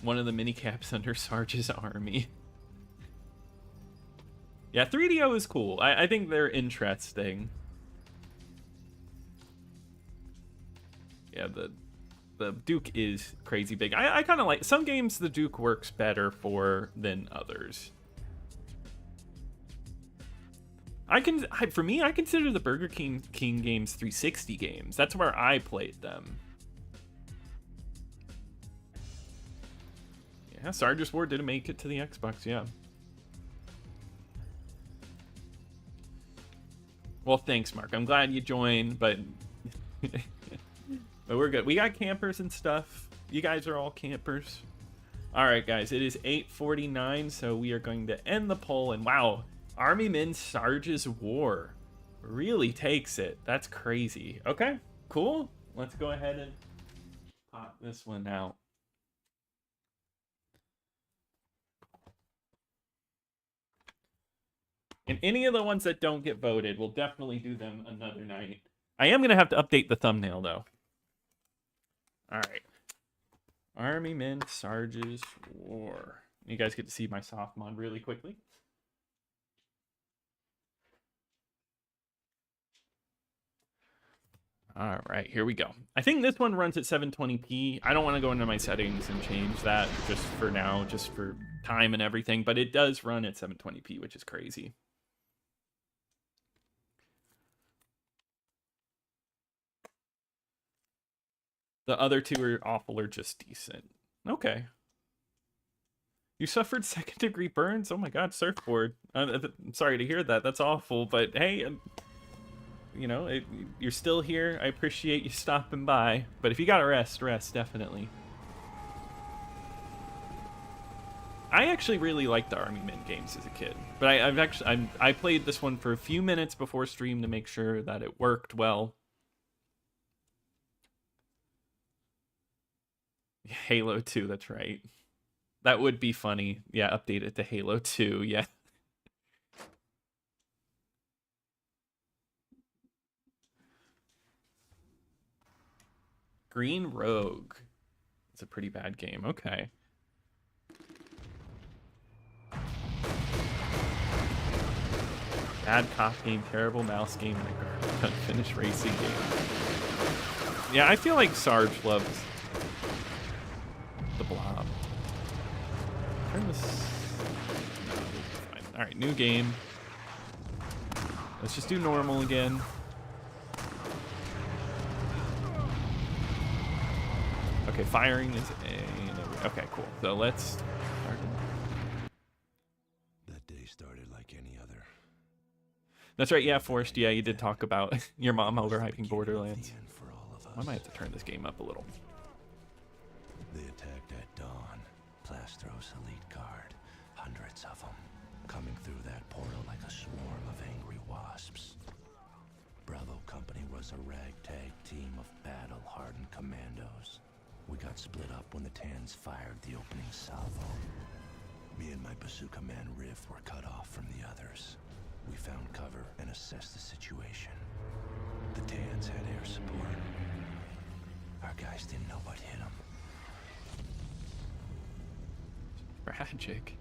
One of the minicaps under Sarge's army. Yeah, 3DO is cool. I think they're interesting. Yeah, the Duke is crazy big. I kind of like some games the Duke works better for than others. For me, I consider the Burger King games 360 games. That's where I played them. Yeah, Sarge's War didn't make it to the Xbox, yeah. Well, thanks, Mark. I'm glad you joined, but but we're good. We got campers and stuff. You guys are all campers. All right, guys. It is 8:49, so we are going to end the poll. And wow, Army Men Sarge's War really takes it. That's crazy. Okay, cool. Let's go ahead and pop this one out. And any of the ones that don't get voted, we'll definitely do them another night. I am going to have to update the thumbnail, though. All right. Army Men, Sarge's War. You guys get to see my soft mod really quickly. All right, here we go. I think this one runs at 720p. I don't want to go into my settings and change that just for now, just for time and everything, but it does run at 720p, which is crazy. The other two are awful or just decent. Okay. You suffered second-degree burns? Oh my god, surfboard. I'm sorry to hear that. That's awful, but hey, you know, you're still here. I appreciate you stopping by. But if you gotta rest, definitely. I actually really liked the Army Men games as a kid. But I played this one for a few minutes before stream to make sure that it worked well. Halo 2, that's right. That would be funny. Yeah, update it to Halo 2, yeah. Green Rogue. It's a pretty bad game. Okay. Bad cop game, terrible mouse game, and a unfinished racing game. Yeah, I feel like Sarge loves the Blob. Turn this. No, we'll be fine. All right, new game. Let's just do normal again. Okay, firing is a. Okay, cool. So let's start. That day started like any other. That's right. Yeah, Forrest. Yeah, you did talk about your mom overhyping Borderlands. I might have to turn this game up a little. They attacked at dawn. Plastros elite guard. Hundreds of them. Coming through that portal like a swarm of angry wasps. Bravo Company was a ragtag team of battle-hardened commandos. We got split up when the Tans fired the opening salvo. Me and my bazooka man Riff were cut off from the others. We found cover and assessed the situation. The Tans had air support. Our guys didn't know what hit them. Tragic.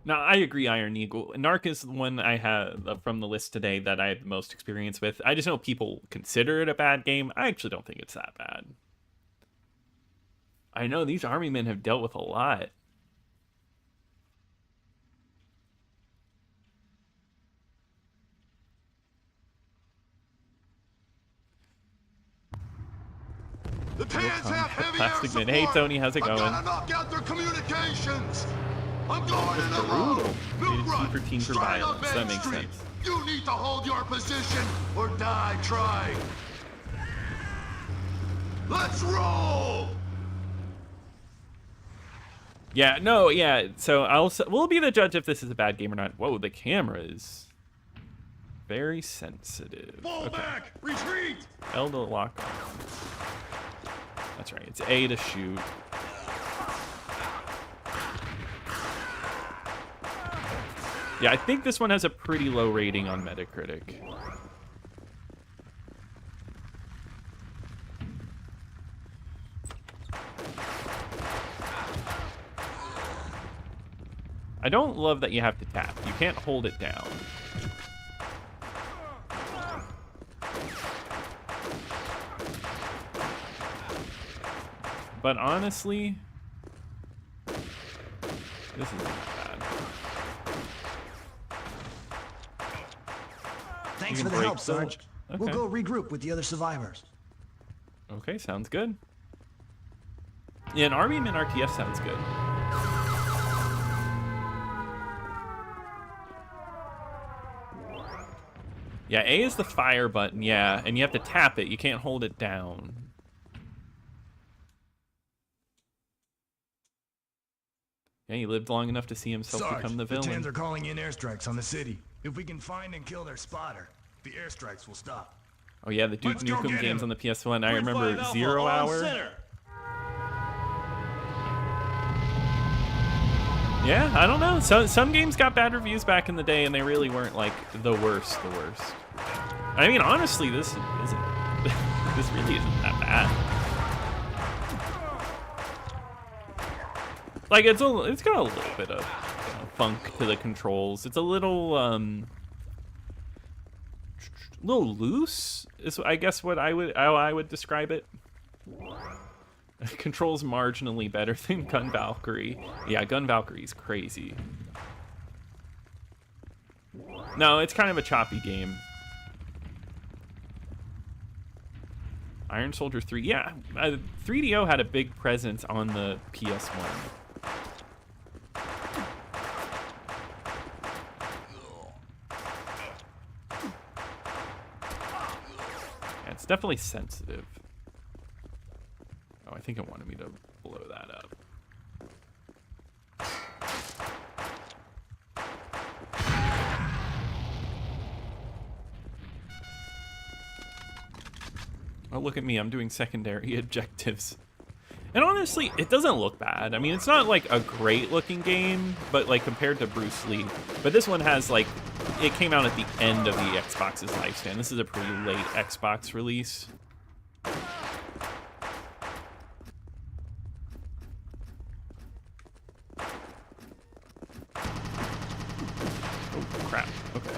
Now, I agree, Iron Eagle. Narc is the one I have from the list today that I had the most experience with. I just know people consider it a bad game. I actually don't think it's that bad. I know these Army Men have dealt with a lot. The Tans have heavy Plastic air Man. Hey, support. Tony, how's it going? I gotta knock out their communications. I'm going in Brutal. alone. Rated T for teen for Straight up violence. That Main makes Street. sense. You need to hold your position or die trying. Let's roll. Yeah, no, yeah. So we'll be the judge if this is a bad game or not. Whoa, the camera is very sensitive. Fall back. Retreat. L to lock on. That's right. It's A to shoot. Yeah, I think this one has a pretty low rating on Metacritic. I don't love that you have to tap. You can't hold it down. But honestly, this isn't that bad. Thanks You for can the help, break the- Sarge. We'll Okay. go regroup with the other survivors. Okay, sounds good. Yeah, an Army Man RTS sounds good. Yeah, A is the fire button, yeah, and you have to tap it. You can't hold it down. Yeah, he lived long enough to see himself Sarge, become the the Tans villain. are calling in airstrikes on the city. If we can find and kill their spotter, the airstrikes will stop. Oh yeah, the Duke Let's go Nukem get games him. on the PS1. I remember 0 Hour. Yeah, I don't know. Some games got bad reviews back in the day, and they really weren't like the worst. I mean, honestly, this isn't. This really isn't that bad. Like it's got a little bit of funk to the controls. It's a little loose is I guess how I would describe it. Controls marginally better than Gun Valkyrie. Yeah, Gun Valkyrie's crazy. No, it's kind of a choppy game. Iron Soldier 3, yeah, 3DO had a big presence on the PS1. Yeah, it's definitely sensitive. Oh, I think it wanted me to blow that up. Oh, look at me, I'm doing secondary objectives. And honestly, it doesn't look bad. I mean, it's not like a great looking game, but like compared to Bruce Lee. But this one has like, it came out at the end of the Xbox's lifespan. This is a pretty late Xbox release. Oh, crap, okay.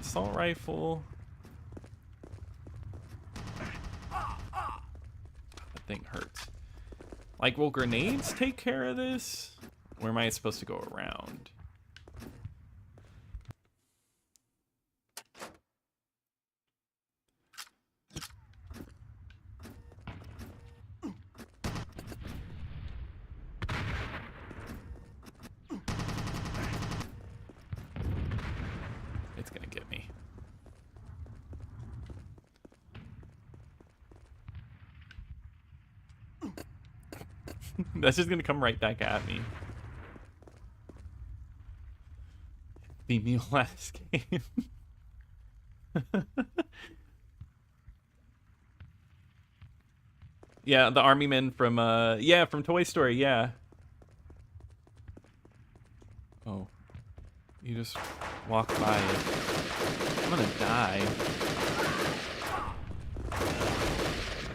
Assault rifle. That thing hurts. Like, will grenades take care of this? Or am I supposed to go around? It's gonna get me. That's just gonna come right back at me. Beat me last game. Yeah, the army men from yeah, from Toy Story, yeah. Oh. You just walk by it. I'm gonna die.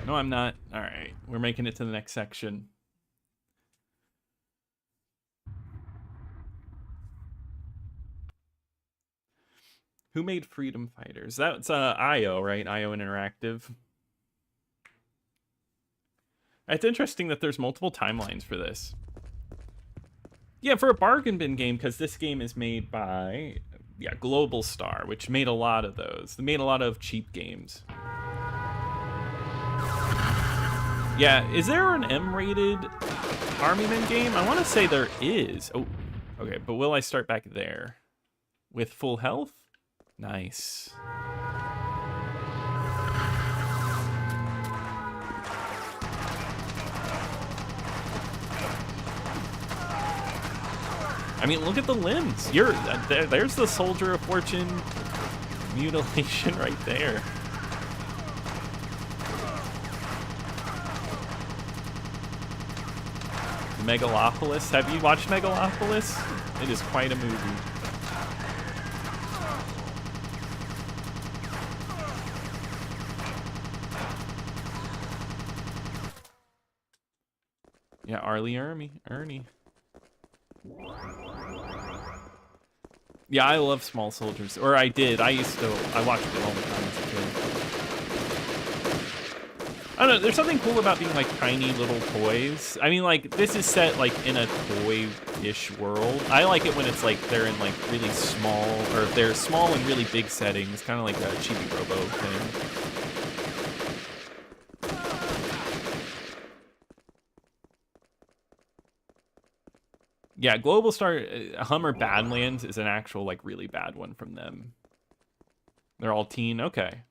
No, I'm not. Alright, we're making it to the next section. Who made Freedom Fighters? That's IO, right? IO Interactive. It's interesting that there's multiple timelines for this. Yeah, for a bargain bin game, because this game is made by, yeah, Global Star, which made a lot of those. They made a lot of cheap games. Yeah, is there an M-rated Army Men game? I want to say there is. Oh, okay, but will I start back there? With full health? Nice. I mean, look at the limbs. There's the Soldier of Fortune mutilation right there. Megalopolis. Have you watched Megalopolis? It is quite a movie. Yeah, Ernie. Yeah, I love Small Soldiers. Or I did. I watched it all the time as a kid. I don't know, there's something cool about being like tiny little toys. I mean, like, this is set like in a toy-ish world. I like it when it's like they're in like really small, or they're small in really big settings, kind of like a Chibi Robo thing. Yeah, Global Star, Hummer Badlands is an actual, like, really bad one from them. They're all teen, okay.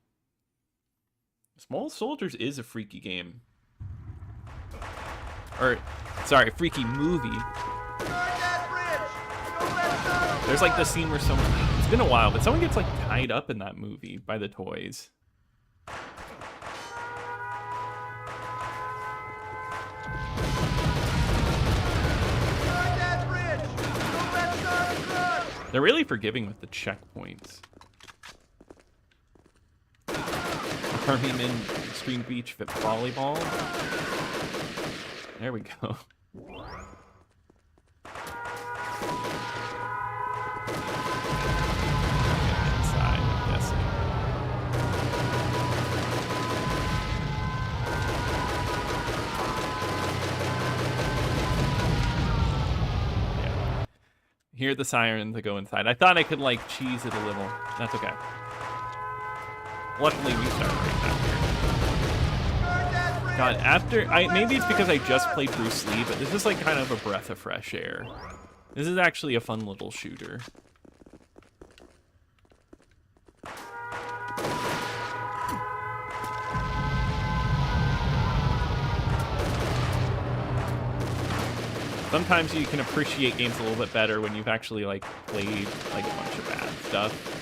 Small Soldiers is a freaky game. Or, sorry, freaky movie. There's like the scene where someone, it's been a while, but someone gets like tied up in that movie by the toys. They're really forgiving with the checkpoints. Army-Men Extreme Beach Fit Volleyball. There we go. Inside, I'm guessing. Yeah. Hear the siren to go inside. I thought I could like cheese it a little. That's okay. Luckily, we start right after. God, maybe it's because I just played Bruce Lee, but this is like kind of a breath of fresh air. This is actually a fun little shooter. Sometimes you can appreciate games a little bit better when you've actually like played like a bunch of bad stuff.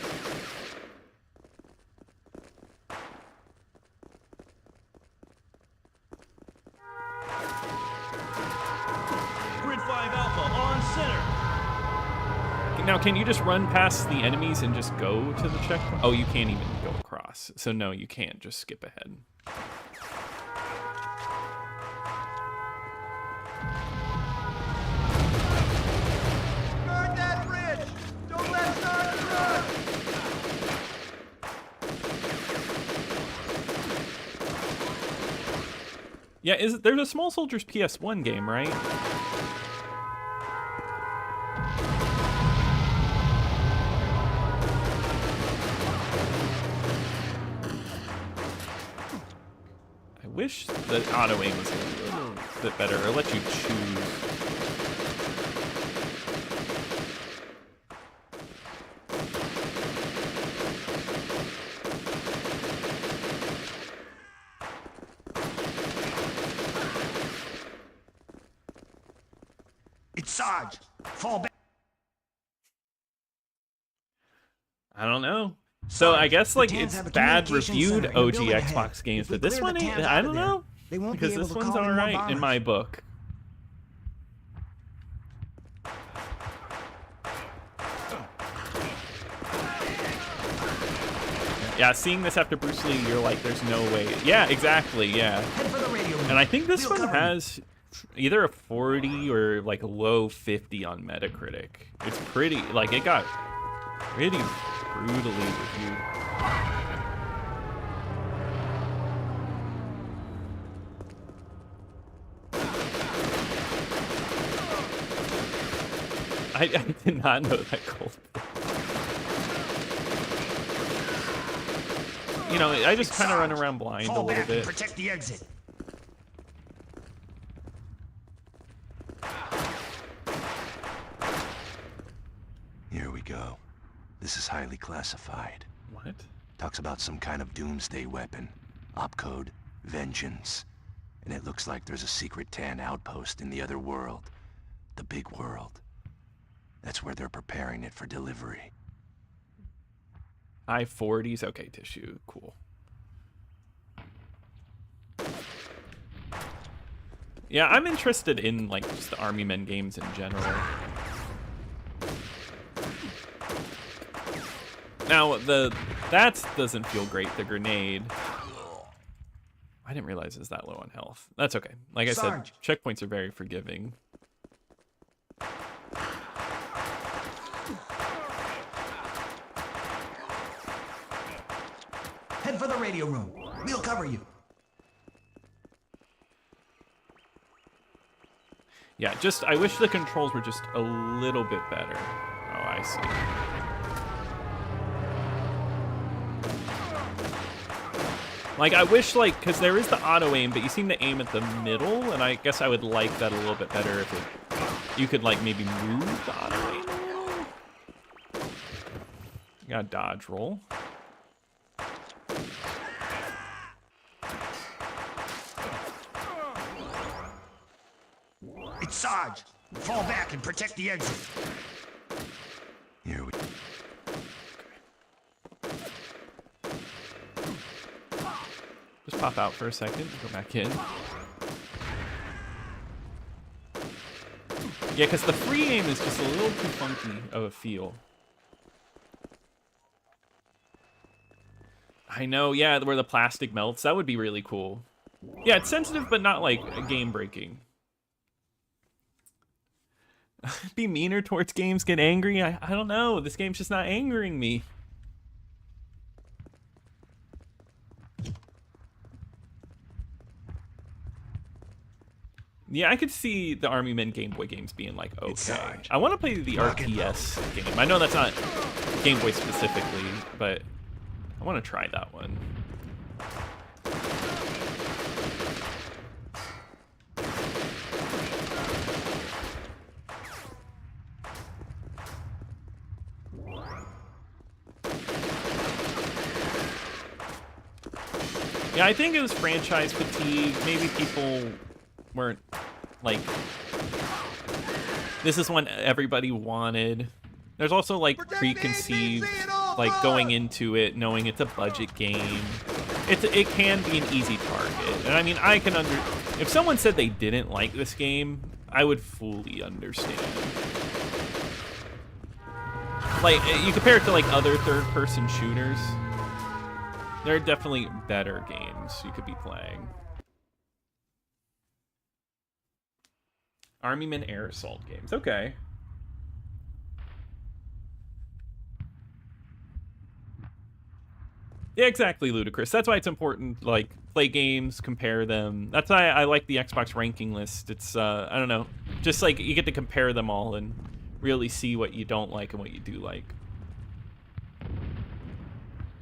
Now, can you just run past the enemies and just go to the checkpoint? Oh, you can't even go across. So no, you can't. Just skip ahead. Guard that bridge! Don't let Sarge run! Yeah, there's a Small Soldiers PS1 game, right? I wish the auto aim was a little bit better, or let you choose. It's Sarge. Fall back. I don't know. So I guess like Tans it's have a bad communication reviewed center in the OG building Xbox ahead. games, If we but this clear one the ain't. Tans I out don't of there, know they won't be because able this to one's call in all more right in bombers. my book. Yeah, seeing this after Bruce Lee, you're like, there's no way. Yeah, exactly. Yeah, Head for the radio room. and I think this We'll one cover you. has either a 40 or like a low 50 on Metacritic. It's pretty. Like it got pretty brutally reviewed. I did not know that Cold. You know, I just kind of run around blind a Fall little back and bit. protect the exit. Here we go. This is highly classified. What? Talks about some kind of doomsday weapon. Opcode Vengeance. And it looks like there's a secret Tan outpost in the other world. The big world. That's where they're preparing it for delivery. I-40s? Okay, tissue. Cool. Yeah, I'm interested in, like, just the Army Men games in general. Now, that doesn't feel great, the grenade. I didn't realize it's that low on health. That's okay. Like I said, Sarge. checkpoints are very forgiving. Head for the radio room. We'll cover you. Yeah, just, I wish the controls were just a little bit better. Oh, I see. Like, I wish, like, because there is the auto aim, but you seem to aim at the middle, and I guess I would like that a little bit better if you could, like, maybe move the auto aim a little. You got a dodge roll. Sarge. Fall back and protect the exit. Here we Just pop out for a second, go back in. Yeah, because the free aim is just a little too funky of a feel. I know, yeah, where the plastic melts. That would be really cool. Yeah, it's sensitive, but not like game-breaking. Be meaner towards games, get angry? I don't know. This game's just not angering me. Yeah, I could see the Army Men Game Boy games being like, okay. I want to play the RTS game. I know that's not Game Boy specifically, but I want to try that one. Yeah, I think it was franchise fatigue. Maybe people weren't like, this is one everybody wanted. There's also like preconceived, like going into it knowing it's a budget game. It can be an easy target. And I mean, I can if someone said they didn't like this game, I would fully understand. Like, you compare it to like other third-person shooters, there are definitely better games you could be playing. Army Men Air Assault games, okay. Yeah, exactly, Ludicrous. That's why it's important, like, play games, compare them. That's why I like the Xbox ranking list. It's, I don't know, just like you get to compare them all and really see what you don't like and what you do like.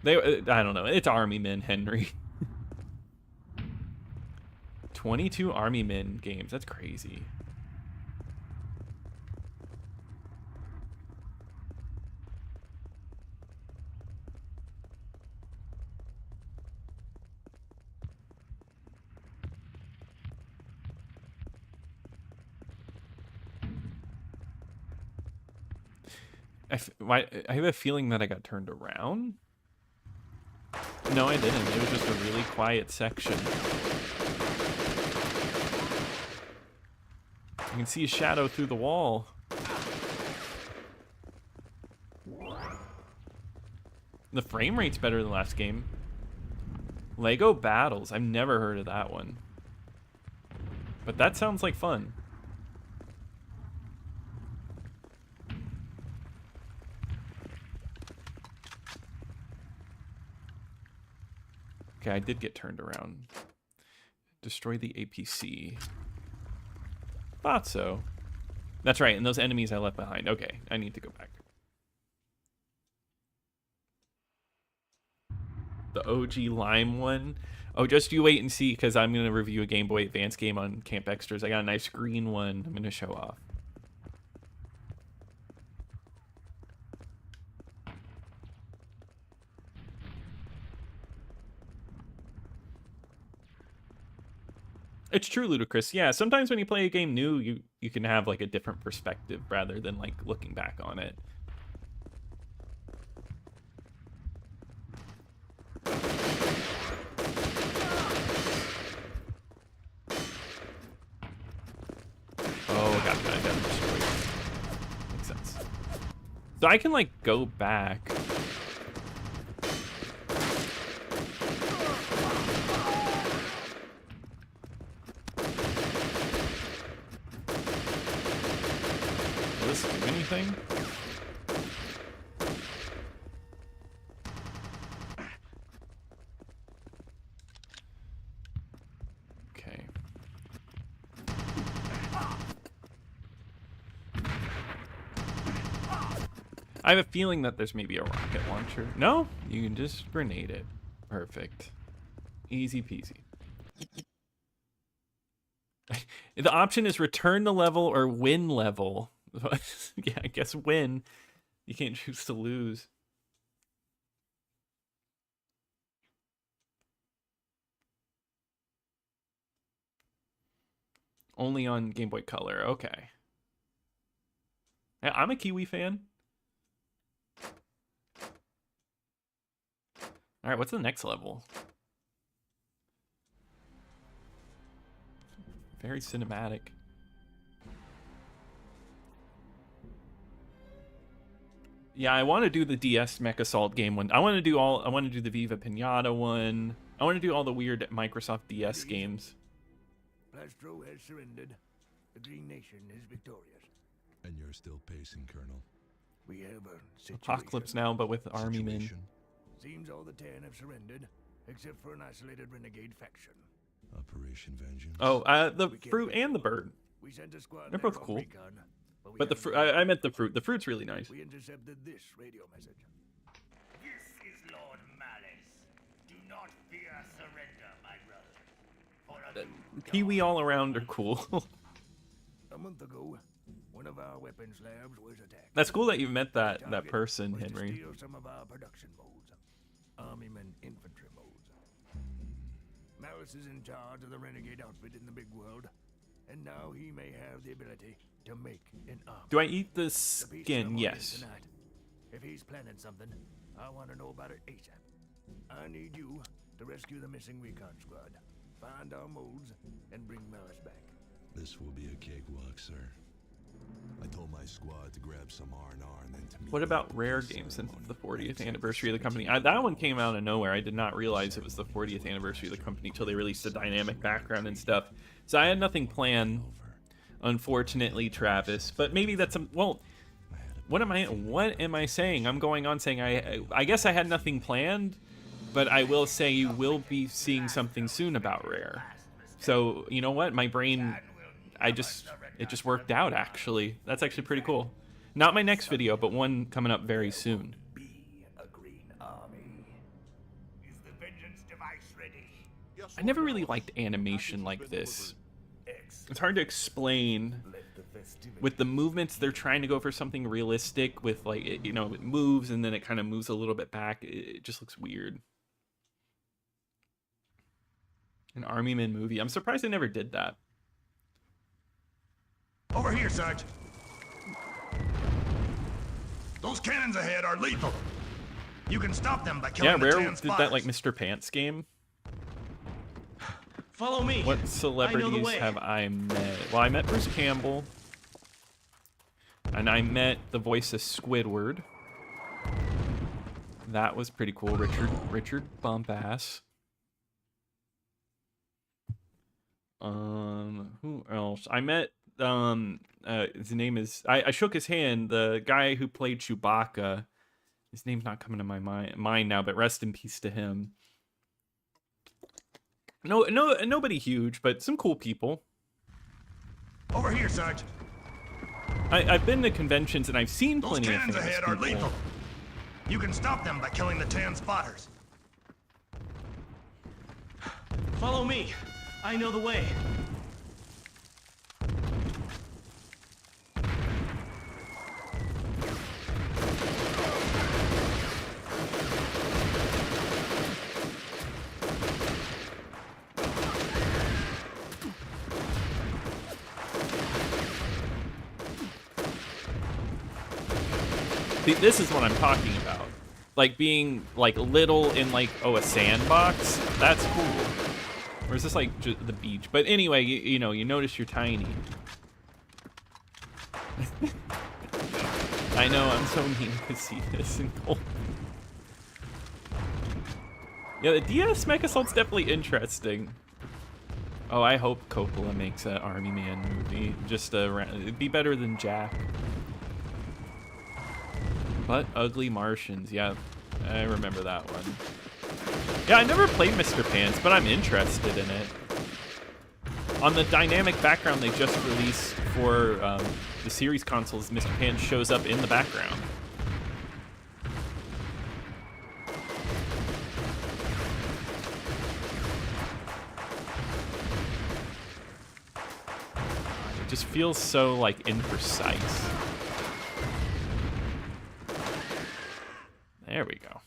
I don't know, it's Army Men, Henry. 22 Army Men games, that's crazy. I have a feeling that I got turned around. No, I didn't. It was just a really quiet section. You can see a shadow through the wall. The frame rate's better than last game. Lego Battles. I've never heard of that one. But that sounds like fun. Okay, I did get turned around. Destroy the APC. Thought so. That's right, and those enemies I left behind. Okay, I need to go back. The OG Lime one. Oh, just you wait and see, because I'm going to review a Game Boy Advance game on Camp Extras. I got a nice green one I'm going to show off. It's true, Ludicrous. Yeah, sometimes when you play a game new, you can have like a different perspective rather than like looking back on it. Oh, got destroyed. Makes sense. So I can like go back. Will this do anything? Okay. I have a feeling that there's maybe a rocket launcher. No? You can just grenade it. Perfect. Easy peasy. The option is return the level or win level. Yeah, I guess win. You can't choose to lose. Only on Game Boy Color. Okay. Yeah, I'm a Kiwi fan. All right, what's the next level? Very cinematic. Yeah, I want to do the DS Mech Assault game one. I want to do the Viva Pinata one. I want to do all the weird Microsoft DS games. Plastro has surrendered. The Green Nation is victorious. And you're still pacing, Colonel. We have a situation. Apocalypse Now, but with army men. Seems all the 10 have surrendered, except for an isolated renegade faction. Operation Vengeance. Oh, the fruit and the bird. We sent a squad. They're both cool. Recon, but the fruit, I meant the fruit. The fruit's really nice. We intercepted this radio message. This is Lord Malice. Do not fear surrender, my brother. Kiwi all around are cool. A month ago, one of our weapons labs was attacked. That's cool that you met that person, was Henry. To steal some of our production modes, Armyman infantry modes. Malice is in charge of the renegade outfit in the big world, and now he may have the ability to make an army. Do I eat the skin? Yes. Tonight. If he's planning something, I want to know about it ASAP. I need you to rescue the missing recon squad, find our modes, and bring Malice back. This will be a cakewalk, sir. I told my squad to grab some R&R and then to meet. What about Rare Games since it's the 40th anniversary of the company? That one came out of nowhere. I did not realize it was the 40th anniversary of the company until they released the dynamic background and stuff. So I had nothing planned, unfortunately, Travis. But maybe that's some. Well, what am I saying? I'm going on saying I guess I had nothing planned, but I will say you will be seeing something soon about Rare. So you know what? My brain, it just worked out, actually. That's actually pretty cool. Not my next video, but one coming up very soon. Be a green army. Is the vengeance device ready? I never really liked animation like this. It's hard to explain. With the movements, they're trying to go for something realistic with, like, it moves and then it kind of moves a little bit back. It just looks weird. An Army Men movie. I'm surprised they never did that. Over here, Sarge. Those cannons ahead are lethal. You can stop them by killing the Rare 10 did spotters. that like Mr. Pants game. Follow me. What celebrities have I met? Well, I met Bruce Campbell. And I met the voice of Squidward. That was pretty cool. Richard Bumpass. Who else? I met his name is I shook his hand, the guy who played Chewbacca. His name's not coming to my mind now, but rest in peace to him. Nobody huge, but some cool people. Over here, Sarge. I've been to conventions and I've seen Those plenty of cannons famous ahead are people. lethal. You can stop them by killing the 10 spotters. Follow me. I know the way. See, this is what I'm talking about. Like being like little in like a sandbox. That's cool. Or is this like the beach? But anyway, you notice you're tiny. I know, I'm so mean to see this in gold. Yeah, the DS Mech Assault's definitely interesting. Oh, I hope Coppola makes an Army Man movie. Just it'd be better than Jack. But Ugly Martians, yeah, I remember that one. Yeah, I never played Mr. Pants, but I'm interested in it. On the dynamic background they just released for the series consoles, Mr. Pants shows up in the background. It just feels so, like, imprecise. There we go.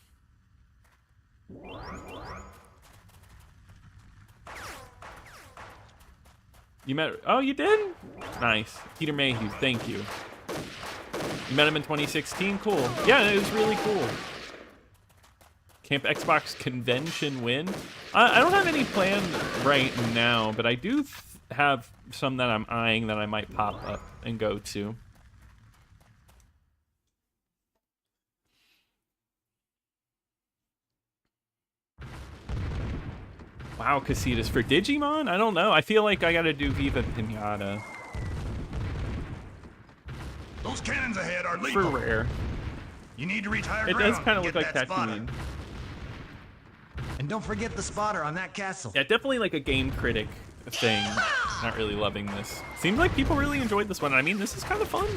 You met... Oh, you did? Nice. Peter Mayhew, thank you. You met him in 2016? Cool. Yeah, it was really cool. Camp Xbox convention win? I don't have any planned right now, but I do have some that I'm eyeing that I might pop up and go to. Wow, Casitas for Digimon? I don't know. I feel like I gotta do Viva Pinata. Those cannons ahead are For lethal. rare. You need to reach higher It ground does kind of to look get like that spotter. Tatooine. And don't forget the spotter on that castle. Yeah, definitely like a game critic thing. Not really loving this. Seems like people really enjoyed this one. I mean, this is kind of fun.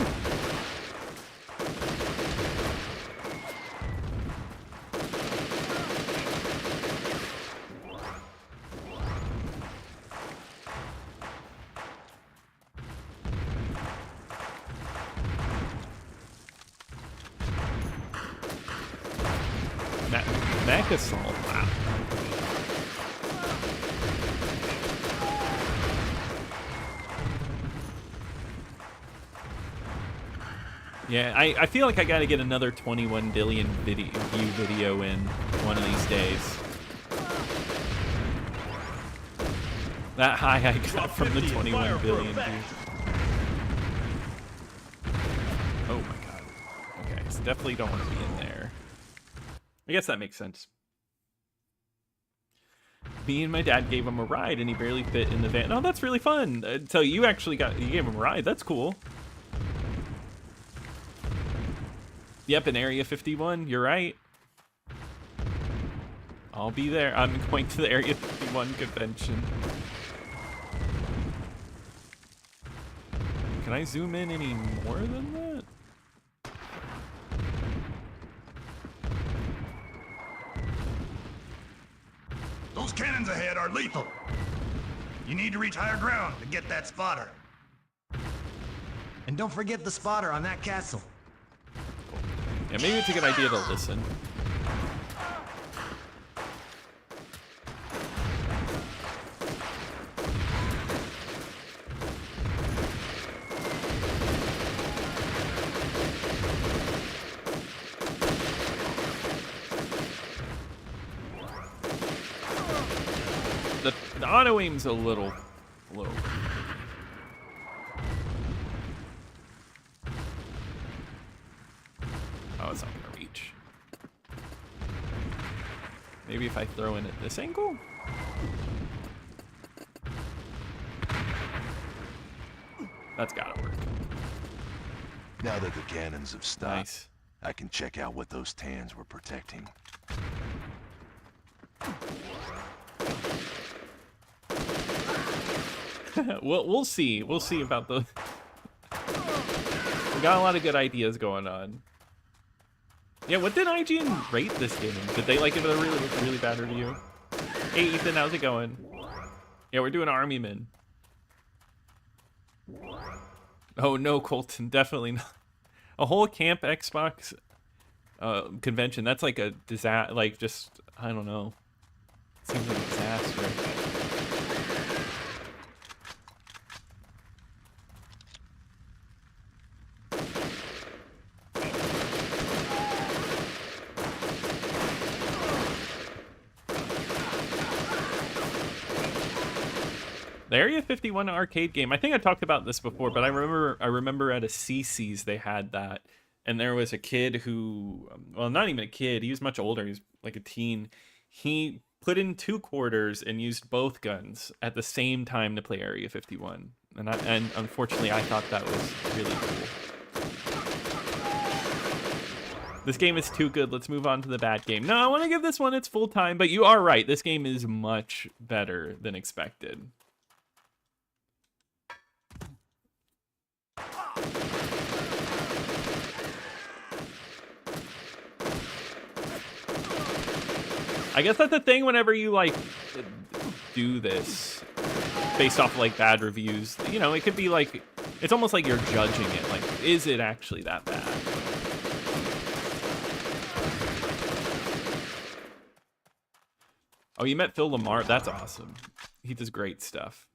Mechasol, wow. Yeah, I feel like I gotta get another 21 billion view video in one of these days. That high I got from the 21 billion views. Oh my god. Okay, so definitely don't want to be in there. I guess that makes sense. Me and my dad gave him a ride and he barely fit in the van. Oh, that's really fun. So you actually you gave him a ride. That's cool. Yep, in Area 51. You're right. I'll be there. I'm going to the Area 51 convention. Can I zoom in any more than that? Those cannons ahead are lethal. You need to reach higher ground to get that spotter. And don't forget the spotter on that castle. Yeah, maybe it's a good idea to listen. The auto aim's a little low. Oh, it's not gonna reach. Maybe if I throw in at this angle? That's gotta work. Now that the cannons have stopped, Nice. I can check out what those tans were protecting. We'll see. We'll see about those. We got a lot of good ideas going on. Yeah, what did IGN rate this game? Did they like give it a really bad review? Hey Ethan, how's it going? Yeah, we're doing Army Men. Oh no, Colton, definitely not. A whole Camp Xbox convention. That's like a disaster. Like just I don't know. Seems like a disaster. The Area 51 arcade game. I think I talked about this before, but I remember at a CC's they had that, and there was a kid who, well, not even a kid. He was much older. He was like a teen. He put in 2 quarters and used both guns at the same time to play Area 51, and unfortunately, I thought that was really cool. This game is too good. Let's move on to the bad game. No, I want to give this one its full time, but you are right. This game is much better than expected. I guess that's the thing whenever you like do this based off like bad reviews, you know, it could be like, it's almost like you're judging it. Like, is it actually that bad? Oh, you met Phil Lamar. That's awesome. He does great stuff.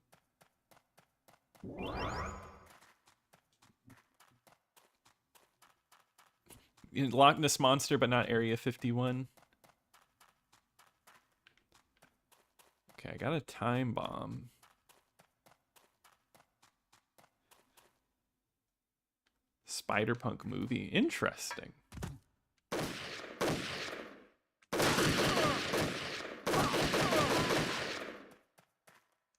Loch Ness Monster, but not Area 51. Okay, I got a time bomb. Spider-Punk movie. Interesting.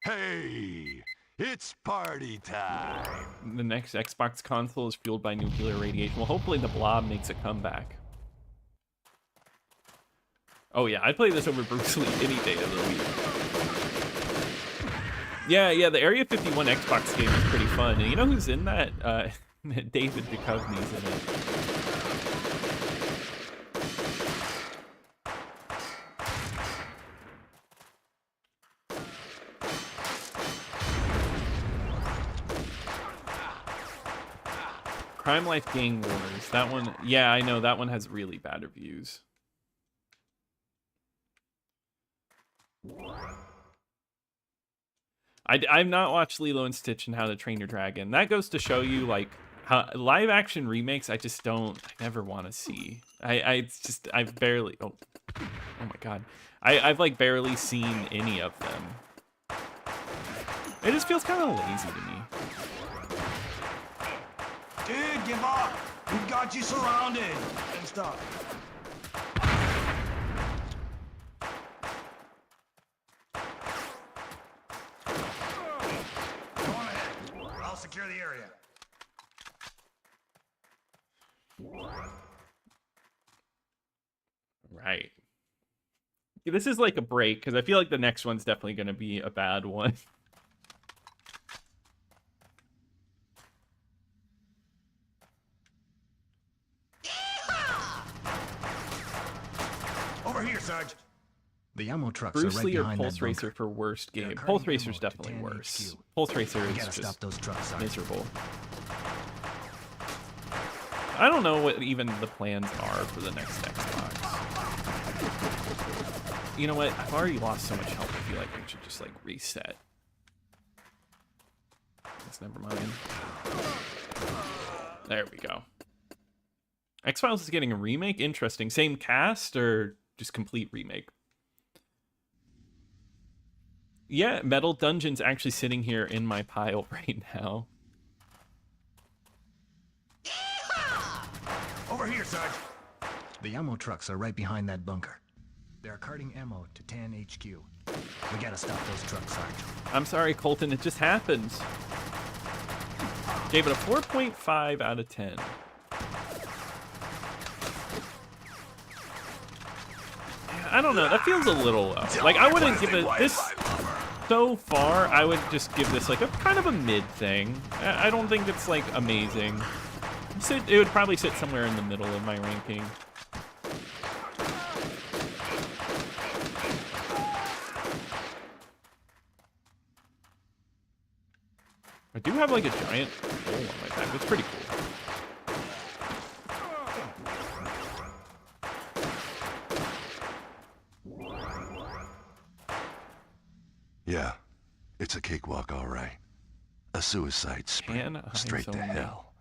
Hey, it's party time. The next Xbox console is fueled by nuclear radiation. Well, hopefully the Blob makes a comeback. Oh yeah, I'd play this over Bruce Lee any day of the week. Yeah, the Area 51 Xbox game is pretty fun. And you know who's in that? David Duchovny's in it. Crime Life Gang Wars. That one, yeah, I know. That one has really bad reviews. I've not watched Lilo and Stitch and How to Train Your Dragon. That goes to show you, like, how live action remakes I never want to see. I've barely, oh my god. I've like barely seen any of them. It just feels kind of lazy to me. Dude, give up! We've got you surrounded! And stop. Go on ahead. I'll secure the area. Right. This is like a break, because I feel like the next one's definitely going to be a bad one. Over here, Sarge. The ammo trucks Bruce are right Lee or behind Pulse that bunker. Racer for worst They're game? carting Pulse Racer's ammo to definitely 10 worse. HQ. Pulse Racer We is gotta just stop those trucks, Sarge. miserable. I don't know what even the plans are for the next Xbox. You know what? I've already lost so much health. I feel like we should just like reset. Guess never mind. There we go. X-Files is getting a remake? Interesting. Same cast or just complete remake? Yeah, Metal Dungeon's actually sitting here in my pile right now. Over here, Sarge. The ammo trucks are right behind that bunker. They're carting ammo to Tan HQ. We gotta stop those trucks, Sarge. I'm sorry, Colton, it just happens. Gave it a 4.5 out of 10. I don't know, that feels a little low. Like, I wouldn't give it this so far. I would just give this like a kind of a mid thing. I don't think it's like amazing. It would probably sit somewhere in the middle of my ranking. I do have like a giant hole on my back. It's pretty cool. Yeah, it's a cakewalk, all right. A suicide sprint straight to hell.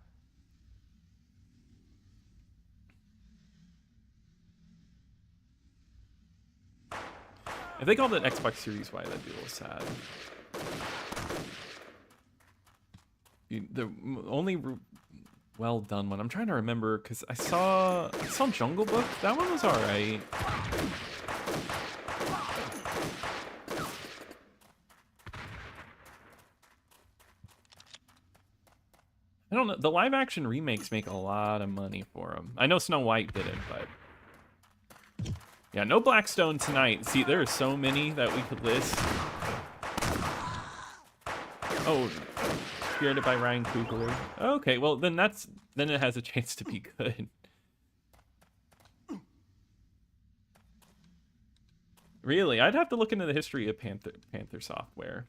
If they called it Xbox Series Y, that'd be a little sad. The only well done one I'm trying to remember, because I saw Jungle Book. That one was all right. I don't know. The live action remakes make a lot of money for them. I know Snow White didn't, but yeah, no Blackstone tonight. See, there are so many that we could list. Oh, Spirited by Ryan Coogler. Okay, well then it has a chance to be good. Really, I'd have to look into the history of Panther Software.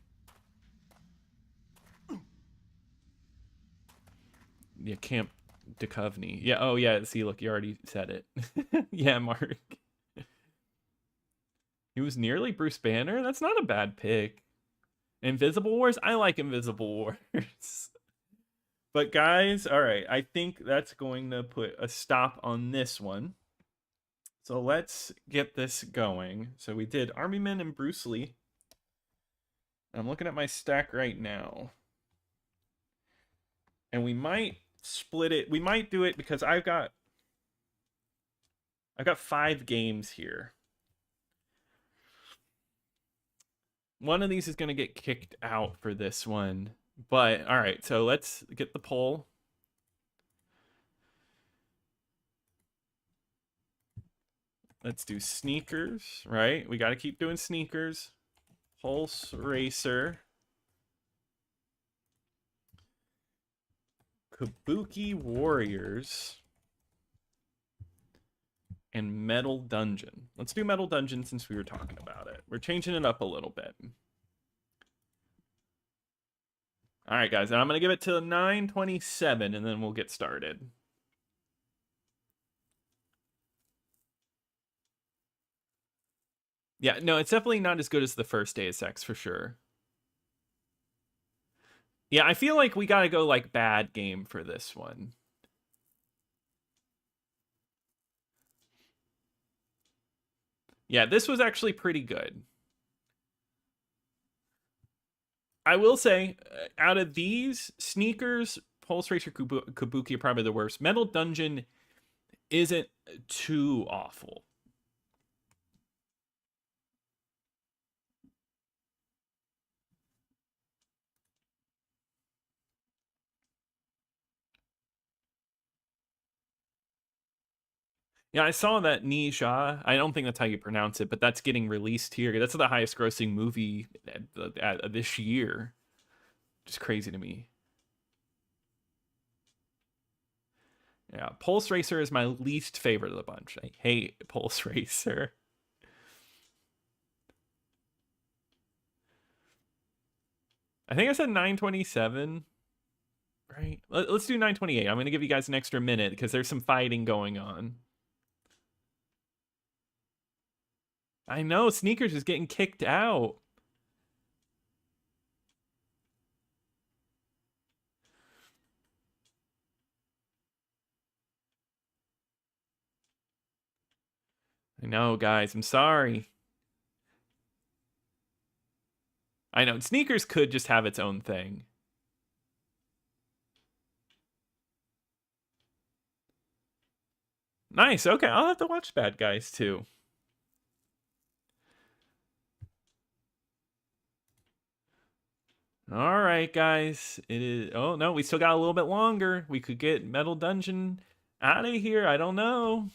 Yeah, Camp Duchovny. Yeah, oh yeah, see, look, you already said it. Yeah, Mark. He was nearly Bruce Banner? That's not a bad pick. Invisible Wars? I like Invisible Wars. But guys, all right, I think that's going to put a stop on this one. So let's get this going. So we did Army Men and Bruce Lee. I'm looking at my stack right now. And we might split it. We might do it because I've got 5 games here. One of these is going to get kicked out for this one. But, all right, so let's get the poll. Let's do sneakers, right? We got to keep doing sneakers. Pulse Racer. Kabuki Warriors. And Metal Dungeon. Let's do Metal Dungeon since we were talking about it. We're changing it up a little bit. All right, guys, and I'm going to give it to 9:27, and then we'll get started. Yeah, no, it's definitely not as good as the first Deus Ex, for sure. Yeah, I feel like we got to go, like, bad game for this one. Yeah, this was actually pretty good. I will say, out of these, Sneakers, Pulse Racer, Kabuki are probably the worst. Metal Dungeon isn't too awful. Yeah, I saw that Nisha. I don't think that's how you pronounce it, but that's getting released here. That's the highest grossing movie this year. Just crazy to me. Yeah, Pulse Racer is my least favorite of the bunch. I hate Pulse Racer. I think I said 9:27. Right? Let's do 9:28. I'm going to give you guys an extra minute because there's some fighting going on. I know, Sneakers is getting kicked out. I know, guys, I'm sorry. I know, Sneakers could just have its own thing. Nice, okay, I'll have to watch Bad Guys too. All right, guys. It is. Oh, no, we still got a little bit longer. We could get Metal Dungeon out of here. I don't know.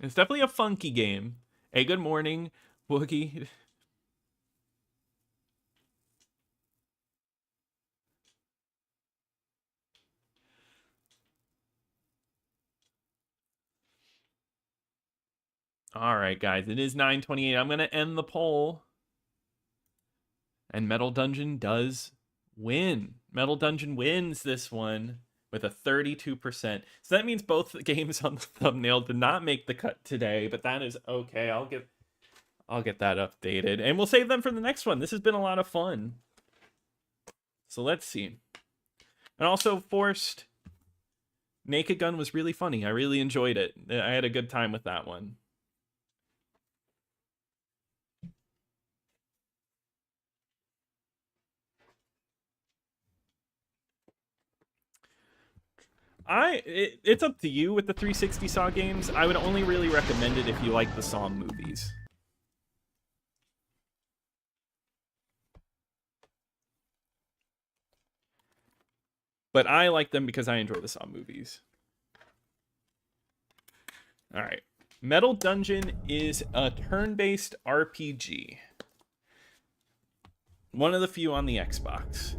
It's definitely a funky game. Hey, good morning, Woogie. All right, guys. It is 9:28. I'm going to end the poll. And Metal Dungeon does win. Metal Dungeon wins this one with a 32%. So that means both games on the thumbnail did not make the cut today, but that is okay. I'll get that updated. And we'll save them for the next one. This has been a lot of fun. So let's see. And also, Forced Naked Gun was really funny. I really enjoyed it. I had a good time with that one. It's up to you with the 360 Saw games. I would only really recommend it if you like the Saw movies. But I like them because I enjoy the Saw movies. All right. Metal Dungeon is a turn-based RPG. One of the few on the Xbox.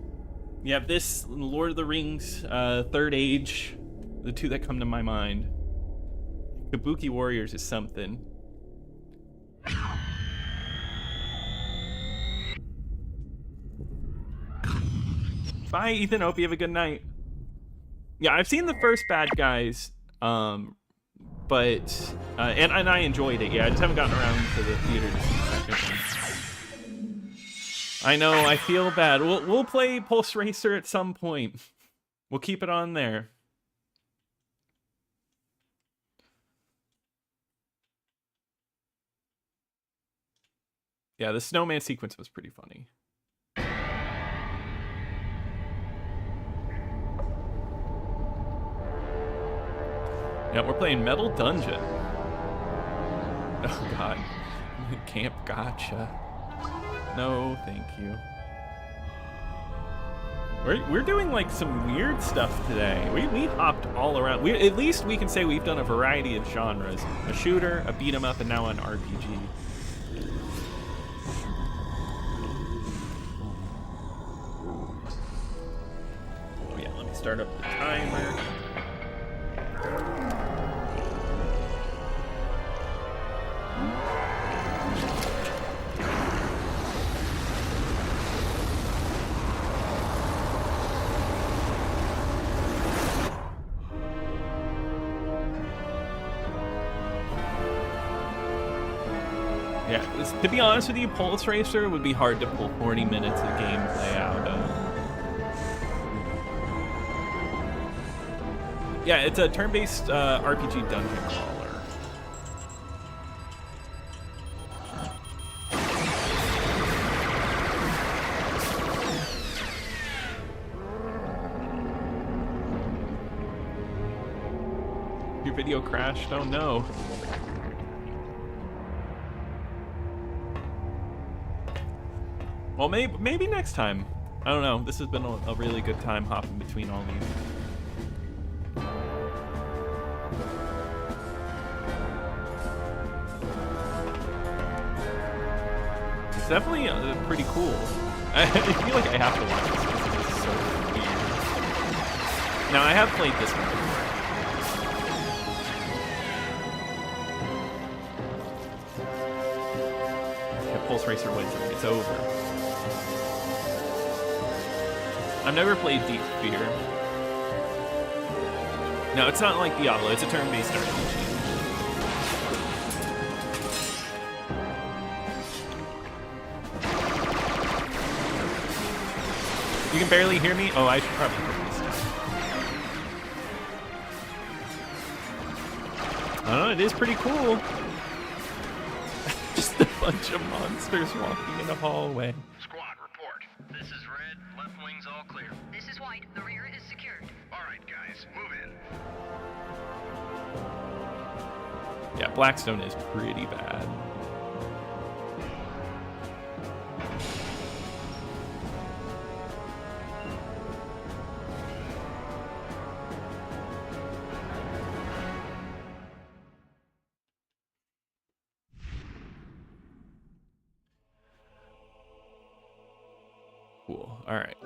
You have this, Lord of the Rings, Third Age, the two that come to my mind. Kabuki Warriors is something. Bye, Ethan. Hope you have a good night. Yeah, I've seen the first Bad Guys, and I enjoyed it. Yeah, I just haven't gotten around to the theater to see the second one. I know, I feel bad. We'll play Pulse Racer at some point. We'll keep it on there. Yeah, the snowman sequence was pretty funny. Yeah, we're playing Metal Dungeon. Oh god. Camp Gotcha. No, thank you. We're doing like some weird stuff today. We hopped all around. At least we can say we've done a variety of genres. A shooter, a beat 'em up, and now an RPG. Oh yeah, let me start up the timer. Yeah, to be honest with you, Pulse Racer would be hard to pull 40 minutes of gameplay out of. Yeah, it's a turn-based RPG dungeon crawler. Your video crashed? Oh no. Well, maybe next time. I don't know. This has been a really good time hopping between all these. It's definitely pretty cool. I feel like I have to watch this because it is so weird. Now, I have played this one before. If Pulse Racer wins, it's over. I've never played Deep Fear. No, it's not like Diablo. It's a turn-based RPG. You can barely hear me? Oh, I should probably put this down. I don't know, it is pretty cool. Just a bunch of monsters walking in a hallway. Squad, report. This is Red. Left wing's all clear. This is White. The rear is secured. All right, guys, move in. Yeah, Blackstone is pretty bad. Cool. All right.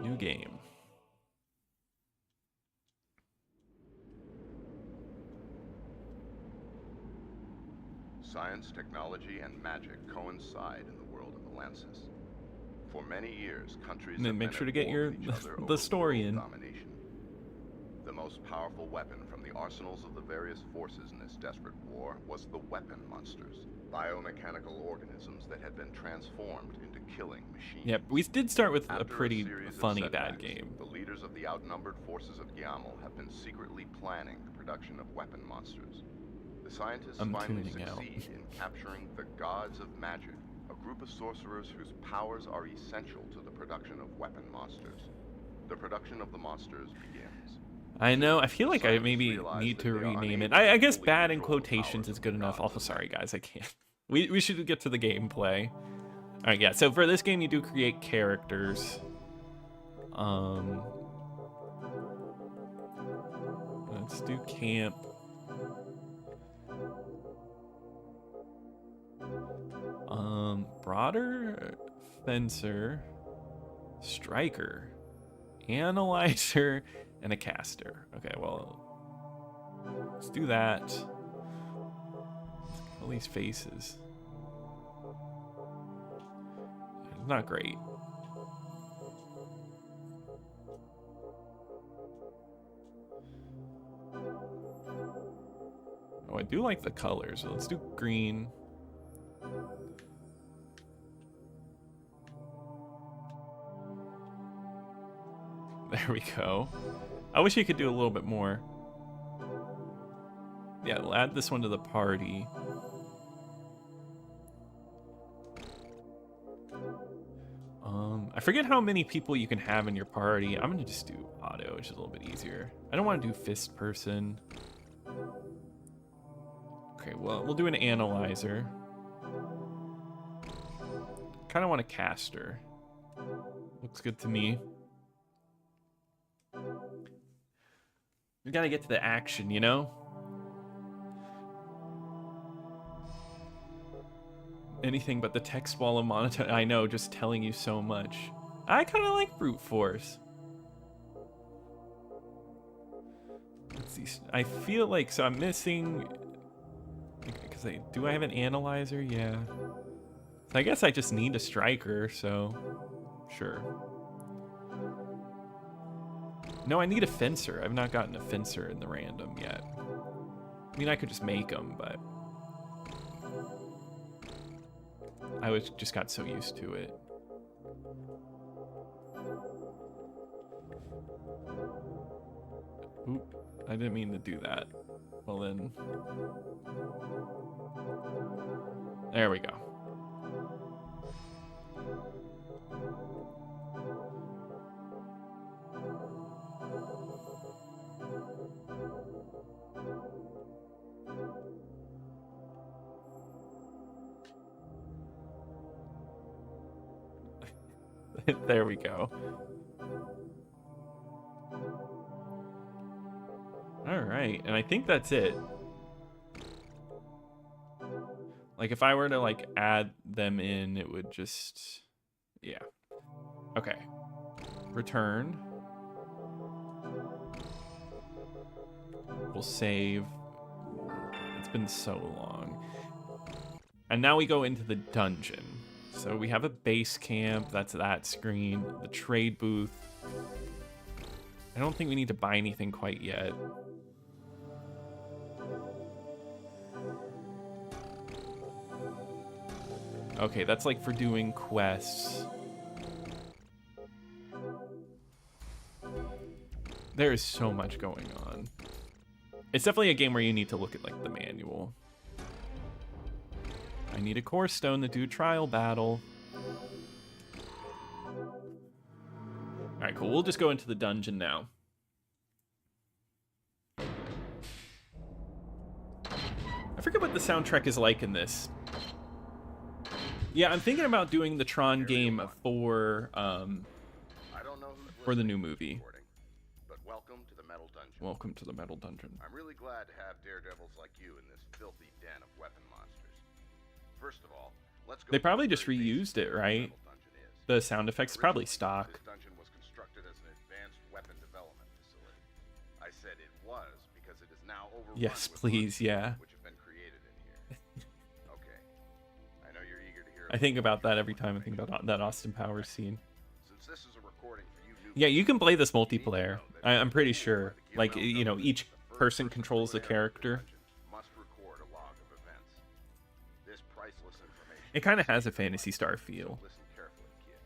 New game. Science, technology, and magic coincide in the world of Atlantis. For many years, countries And then have make been sure to at get war your with each other over the story world in. domination. The most powerful weapon from the arsenals of the various forces in this desperate war was the weapon monsters, biomechanical organisms that had been transformed into killing machines. Yeah, we did start with After a pretty series of funny bad setbacks, game. The leaders of the outnumbered forces of Gyamel have been secretly planning the production of weapon monsters. The scientists I'm finally tuning out. succeed in capturing the gods of magic, a group of sorcerers whose powers are essential to the production of weapon monsters. The production of the monsters begins. I know. I feel like I maybe need to rename it. I guess bad in quotations is good enough. Also, sorry guys, I can't. We should get to the gameplay. All right, yeah. So for this game, you do create characters. Let's do camp. Broader, fencer, striker, analyzer, and a caster. Okay, well, let's do that. All these faces. It's not great. Oh, I do like the colors. So let's do green. There we go. I wish you could do a little bit more. Yeah, we'll add this one to the party. I forget how many people you can have in your party. I'm gonna just do auto, which is a little bit easier. I don't want to do fist person. Okay, well, we'll do an analyzer. Kind of want a caster. Looks good to me. We gotta get to the action, you know? Anything but the text wall of monotone. I know, just telling you so much. I kind of like brute force. Let's see. I feel like, so I'm missing, because do I have an analyzer? Yeah. So I guess I just need a striker, so sure. No, I need a fencer. I've not gotten a fencer in the random yet. I mean, I could just make them, but I just got so used to it. Oop, I didn't mean to do that. Well then, there we go. There we go. All right, and I think that's it. Like if I were to like add them in, it would just, yeah. Okay. Return. We'll save. It's been so long. And now we go into the dungeon. So we have a base camp, that's that screen, the trade booth. I don't think we need to buy anything quite yet. Okay, that's like for doing quests. There is so much going on. It's definitely a game where you need to look at like the manual. I need a core stone to do trial battle. Alright, cool. We'll just go into the dungeon now. I forget what the soundtrack is like in this. Yeah, I'm thinking about doing the Tron game for the new movie. But welcome to the Metal Dungeon. Welcome to the Metal Dungeon. I'm really glad to have daredevils like you in this filthy den of weapon monsters. First of all, let's go. They probably just reused it, right? The sound effects probably stock. This dungeon was constructed as an advanced weapon development facility. I said it was because it is now overrun. Yes, with please, yeah. which have been created in here. Okay. I know you're eager to hear. I think about that every time I think about that Austin Powers scene. Since this is a recording for you new Yeah, you can play this multiplayer. I'm pretty sure. Like, you know, each person controls a character. must record a log of events. This priceless information. It kind of has a Phantasy Star feel. Listen carefully, kid.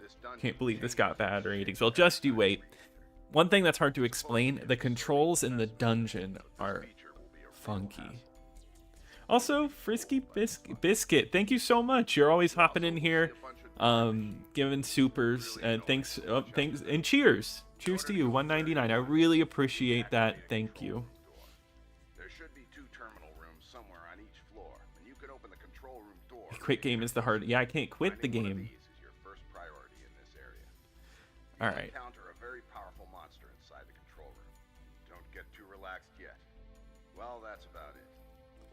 This dungeon Can't believe this got bad ratings. Well, just you wait. One thing that's hard to explain, the controls in the dungeon are funky. Also, Frisky Biscuit, thank you so much. You're always hopping in here, giving supers, and thanks, and cheers. Cheers to you, 199. I really appreciate that. Thank you. There should be 2 terminal rooms somewhere on each floor, and you can open the control room door. Quit game is the hard. Yeah, I can't quit the game. These is your first priority in this area. All right. Encounter a very powerful monster inside the control room. Don't get too relaxed yet. Well, that's about it.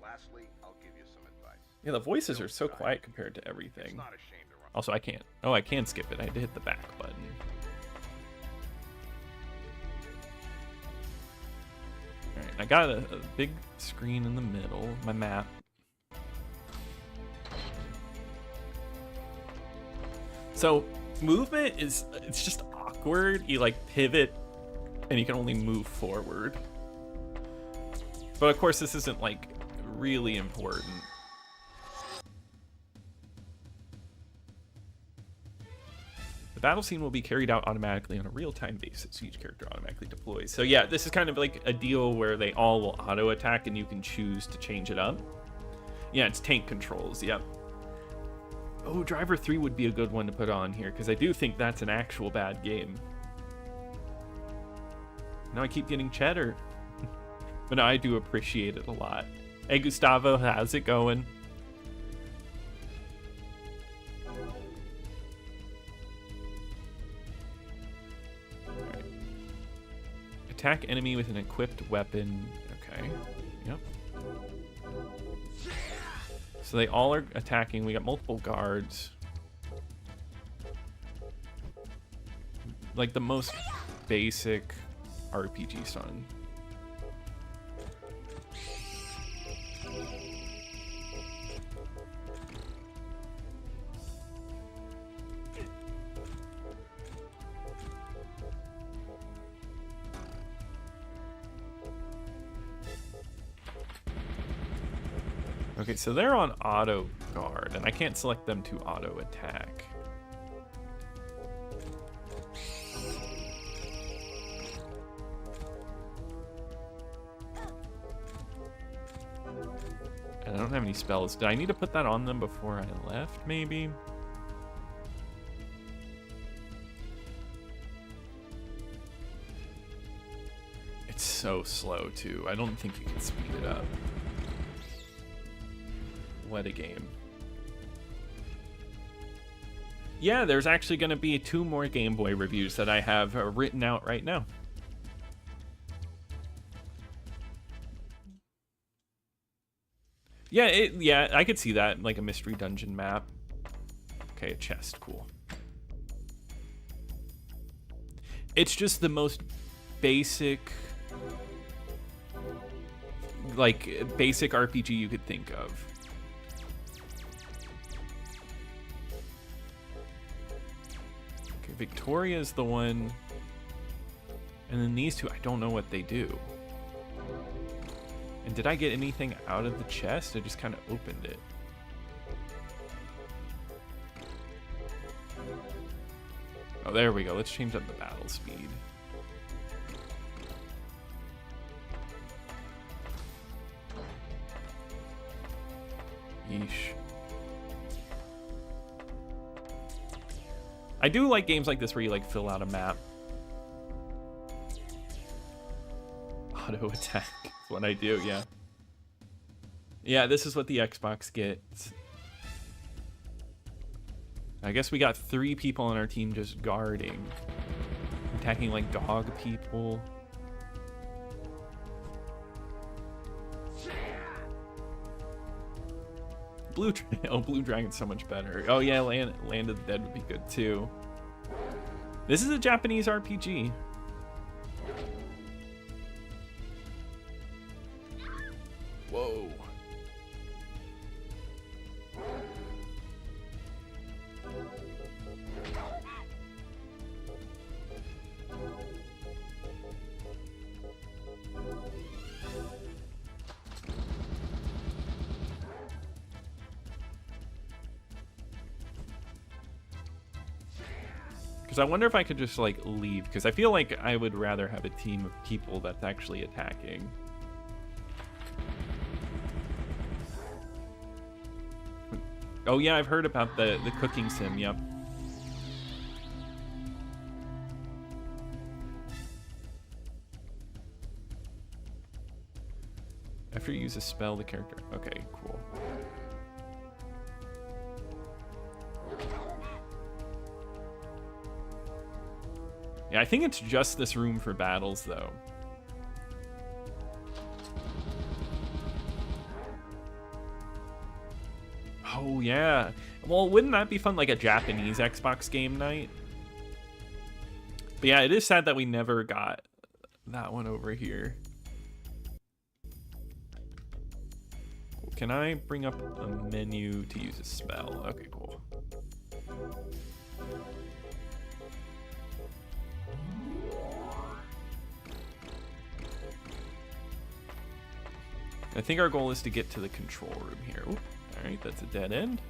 Lastly, I'll give you some advice. Yeah, the voices are so quiet compared to everything. Not a shame to run. Also, I can't. Oh, I can skip it. I had to hit the back button. Alright, I got a big screen in the middle, my map. So, movement is, it's just awkward. You like pivot and you can only move forward. But of course, this isn't like really important. battle scene will be carried out automatically on a real-time basis. Each character automatically deploys. So yeah, this is kind of like a deal where they all will auto-attack and you can choose to change it up. Yeah, it's tank controls, yep. Oh, Driver 3 would be a good one to put on here, because I do think that's an actual bad game. Now I keep getting cheddar. But no, I do appreciate it a lot. Hey, Gustavo, how's it going? Alright. Attack enemy with an equipped weapon. Okay, yep. So they all are attacking. We got multiple guards. Like the most basic RPG song. Okay, so they're on auto guard, and I can't select them to auto attack. And I don't have any spells. Did I need to put that on them before I left, maybe? It's so slow, too. I don't think you can speed it up. What a game. Yeah, there's actually going to be 2 more Game Boy reviews that I have written out right now. Yeah, I could see that, like a mystery dungeon map. Okay, a chest, cool. It's just the most basic, like, basic RPG you could think of. Okay, Victoria's the one, and then these two, I don't know what they do. And did I get anything out of the chest? I just kind of opened it. Oh, there we go. Let's change up the battle speed. Yeesh. I do like games like this where you like fill out a map. Auto attack is what I do, yeah. Yeah, this is what the Xbox gets. I guess we got 3 people on our team just guarding. Attacking like dog people. Blue Dragon's so much better. Oh yeah, Land of the Dead would be good too. This is a Japanese RPG. Whoa. Because I wonder if I could just like leave, because I feel like I would rather have a team of people that's actually attacking. Oh yeah, I've heard about the cooking sim, yep. After you use a spell, the character... Okay, cool. Yeah, I think it's just this room for battles, though. Oh, yeah. Well, wouldn't that be fun, like a Japanese Xbox game night? But yeah, it is sad that we never got that one over here. Can I bring up a menu to use a spell? Okay, cool. I think our goal is to get to the control room here. Oop. All right, that's a dead end.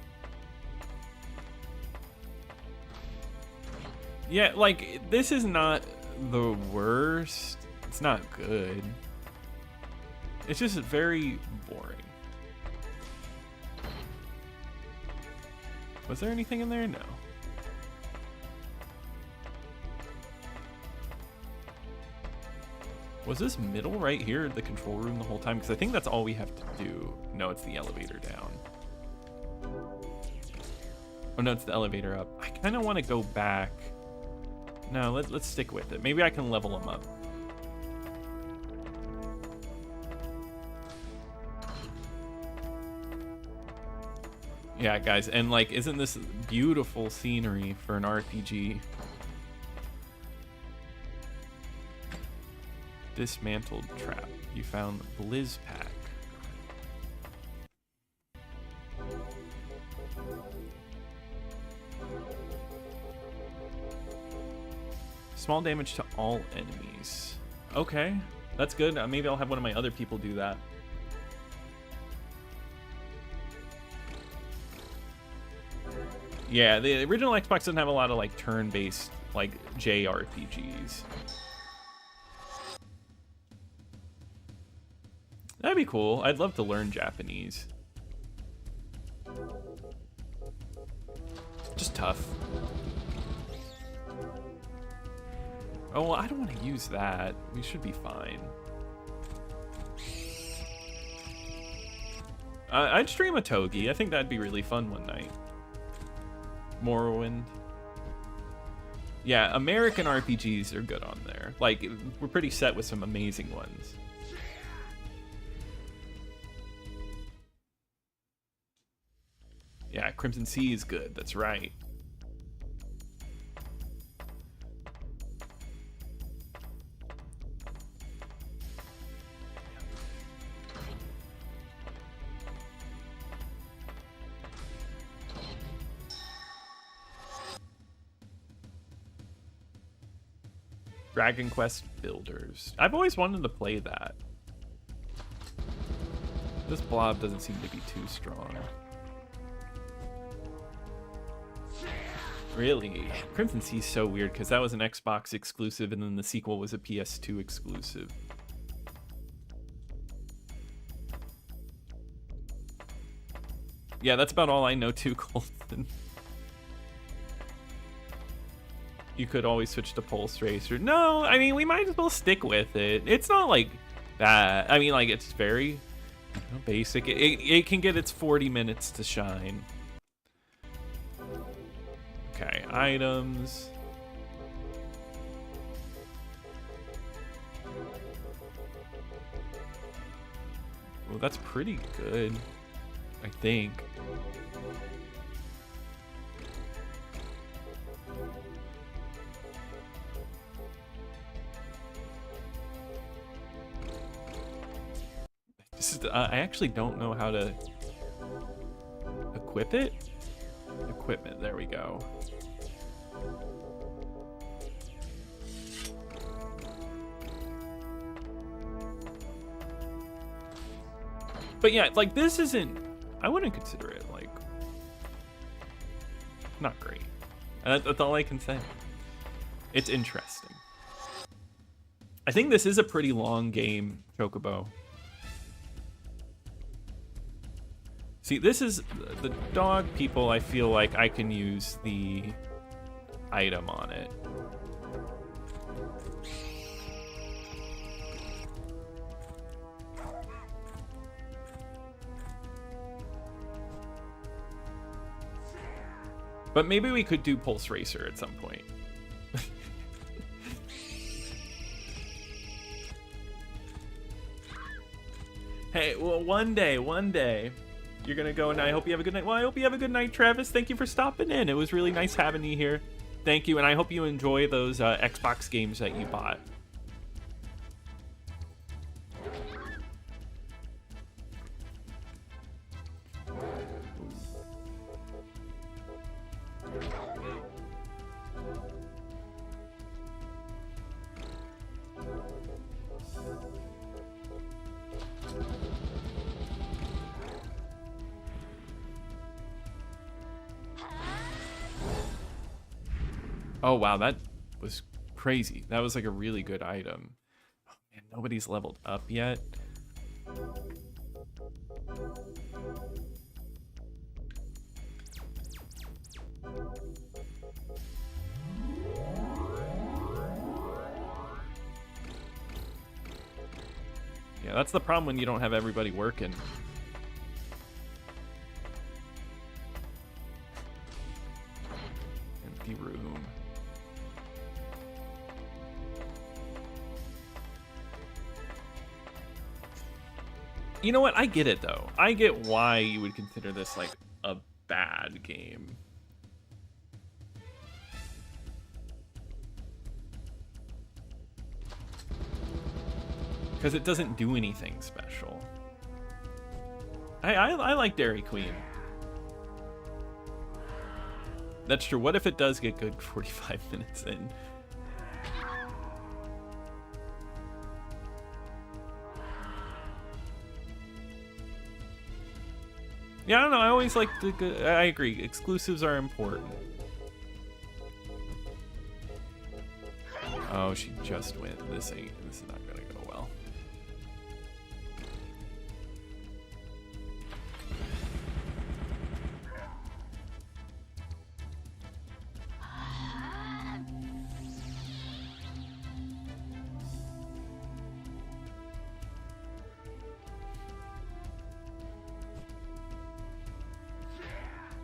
Yeah, like, this is not the worst. It's not good. It's just very boring. Was there anything in there? No. Was this middle right here the control room the whole time? Because I think that's all we have to do. No, it's the elevator down. Oh no, it's the elevator up. I kind of want to go back. No, let's stick with it. Maybe I can level them up. Yeah, guys, and like, isn't this beautiful scenery for an RPG? Dismantled trap. You found Blizz Pack. Small damage to all enemies. Okay, that's good. Maybe I'll have one of my other people do that. Yeah, the original Xbox doesn't have a lot of like turn-based like JRPGs. That'd be cool. I'd love to learn Japanese. Just tough. Oh, well, I don't want to use that. We should be fine. I'd stream a Togi. I think that'd be really fun one night. Morrowind. Yeah, American RPGs are good on there. Like, we're pretty set with some amazing ones. Yeah, Crimson Sea is good. That's right. Dragon Quest Builders. I've always wanted to play that. This blob doesn't seem to be too strong. Really? Crimson Sea is so weird because that was an Xbox exclusive and then the sequel was a PS2 exclusive. Yeah, that's about all I know too, Colton. You could always switch to Pulse Racer. No, I mean, we might as well stick with it. It's not like that. I mean, like, it's very basic. It can get its 40 minutes to shine. Okay, items. Well, that's pretty good, I think. I actually don't know how to equip it. Equipment, there we go. But yeah, like, this isn't, I wouldn't consider it like not great. That's all I can say. It's interesting. I think this is a pretty long game, Chocobo. See, this is the dog people. I feel like I can use the item on it. But maybe we could do Pulse Racer at some point. Hey, well, one day. You're gonna go, and I hope you have a good night. Well, I hope you have a good night, Travis. Thank you for stopping in. It was really nice having you here. Thank you, and I hope you enjoy those Xbox games that you bought. Oh, wow, that was crazy. That was like a really good item. Oh, man, nobody's leveled up yet. Yeah, that's the problem when you don't have everybody working. Empty room. You know what? I get it, though. I get why you would consider this, like, a bad game. Because it doesn't do anything special. I like Dairy Queen. That's true. What if it does get good 45 minutes in? Yeah, I don't know. I always like the... I agree. Exclusives are important. Oh, she just went. This is not gonna go well.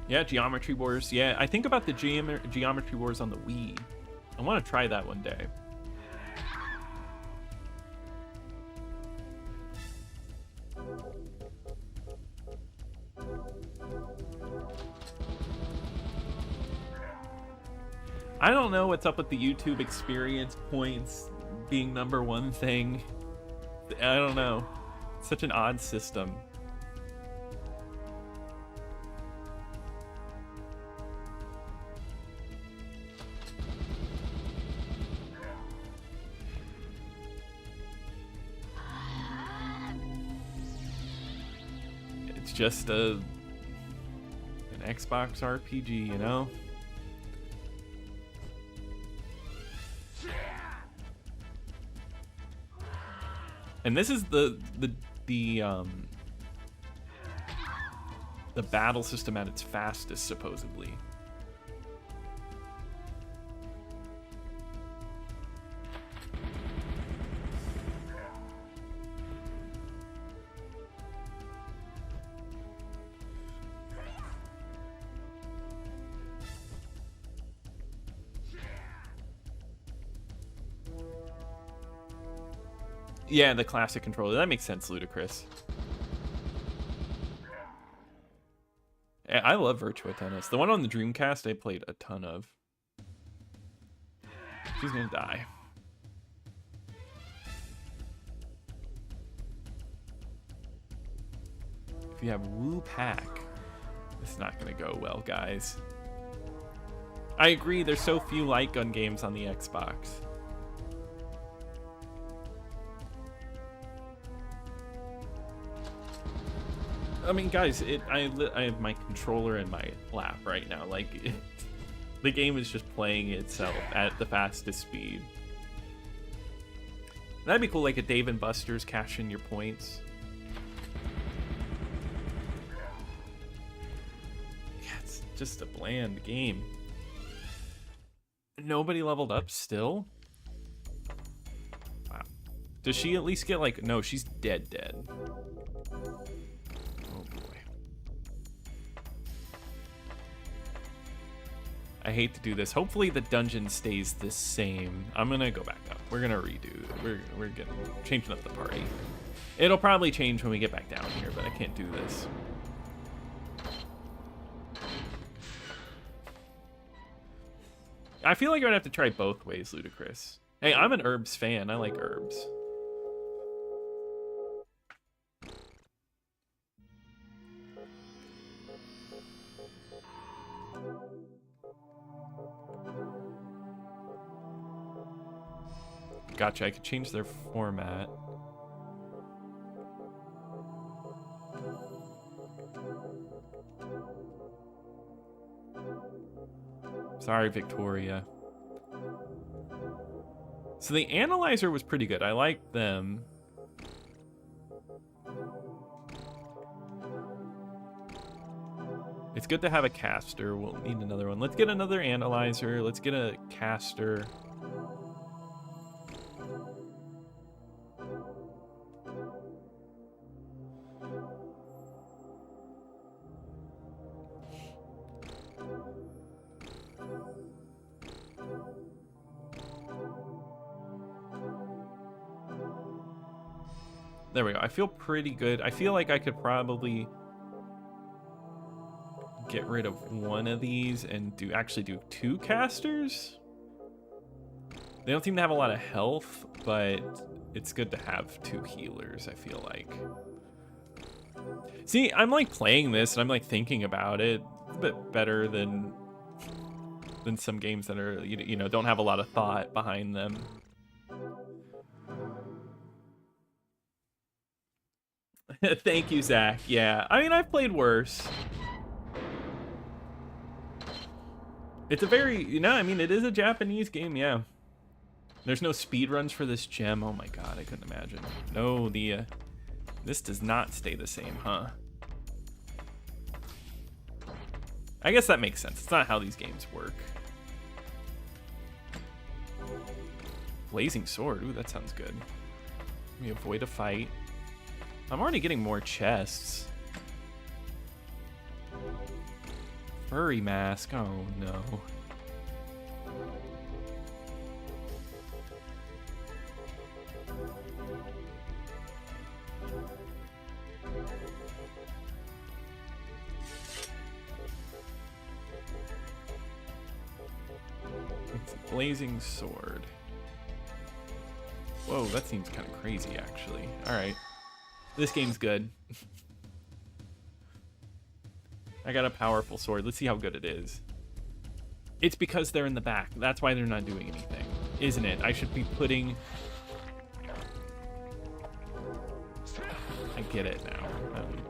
Yeah, Geometry Wars. Yeah, I think about the Geometry Wars on the Wii. I want to try that one day. I don't know what's up with the YouTube experience points being #1 thing. I don't know. It's such an odd system. It's just an Xbox RPG, you know? And this is the battle system at its fastest, supposedly. Yeah, the classic controller. That makes sense, Ludicrous. Yeah, I love Virtua Tennis. The one on the Dreamcast I played a ton of. She's gonna die. If you have Woo Pack, it's not gonna go well, guys. I agree, there's so few light gun games on the Xbox. I mean, guys, I have my controller in my lap right now. Like, the game is just playing itself at the fastest speed. That'd be cool, like a Dave & Buster's, cash in your points. Yeah, it's just a bland game. Nobody leveled up still? Wow. Does she at least get, like... No, she's dead. I hate to do this. Hopefully the dungeon stays the same. I'm gonna go back up. We're gonna redo. We're getting changing up the party. It'll probably change when we get back down here, but I can't do this. I feel like I'm gonna have to try both ways, Ludicrous. Hey, I'm an herbs fan. I like herbs. Gotcha, I could change their format. Sorry, Victoria. So the analyzer was pretty good. I liked them. It's good to have a caster. We'll need another one. Let's get another analyzer. Let's get a caster. There we go. I feel pretty good. I feel like I could probably get rid of one of these and actually do 2 casters. They don't seem to have a lot of health, but it's good to have 2 healers, I feel like. See, I'm like playing this and I'm like thinking about it. It's a bit better than some games that are, you know, don't have a lot of thought behind them. Thank you, Zach. Yeah, I mean, I've played worse. It's a very, you know, I mean, it is a Japanese game, yeah. There's no speed runs for this gem. Oh my god, I couldn't imagine. No, this does not stay the same, huh? I guess that makes sense. It's not how these games work. Blazing sword. Ooh, that sounds good. We avoid a fight. I'm already getting more chests. Furry mask. Oh no. It's a blazing sword. Whoa, that seems kind of crazy, actually. All right. This game's good. I got a powerful sword. Let's see how good it is. It's because they're in the back. That's why they're not doing anything, isn't it? I should be putting... I get it now.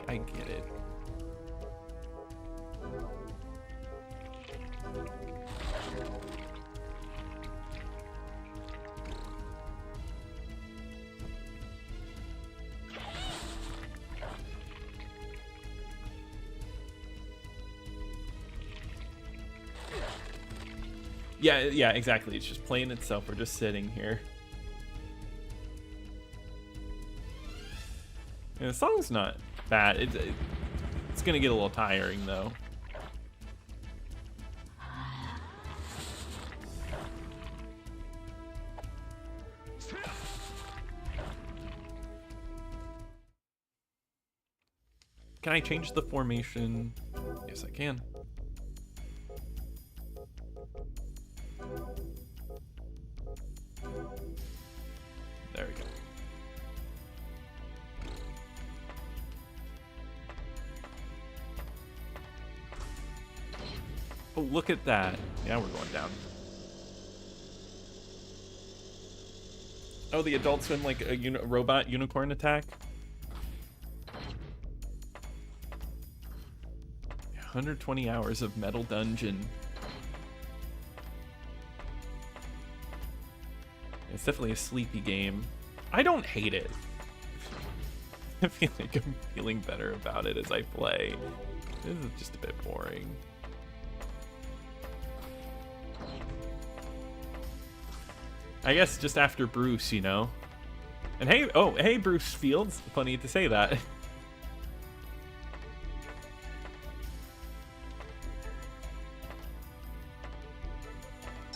I get it. Yeah, exactly. It's just playing itself. We're just sitting here. Yeah, the song's not bad. It's gonna get a little tiring though. Can I change the formation? Yes, I can. There we go. Oh, look at that. Yeah, we're going down. Oh, the Adult Swim, like a robot unicorn attack? 120 hours of Metal Dungeon. It's definitely a sleepy game. I don't hate it. I feel like I'm feeling better about it as I play. This is just a bit boring. I guess just after Bruce, you know? And hey, oh, hey, Bruce Fields. Funny to say that.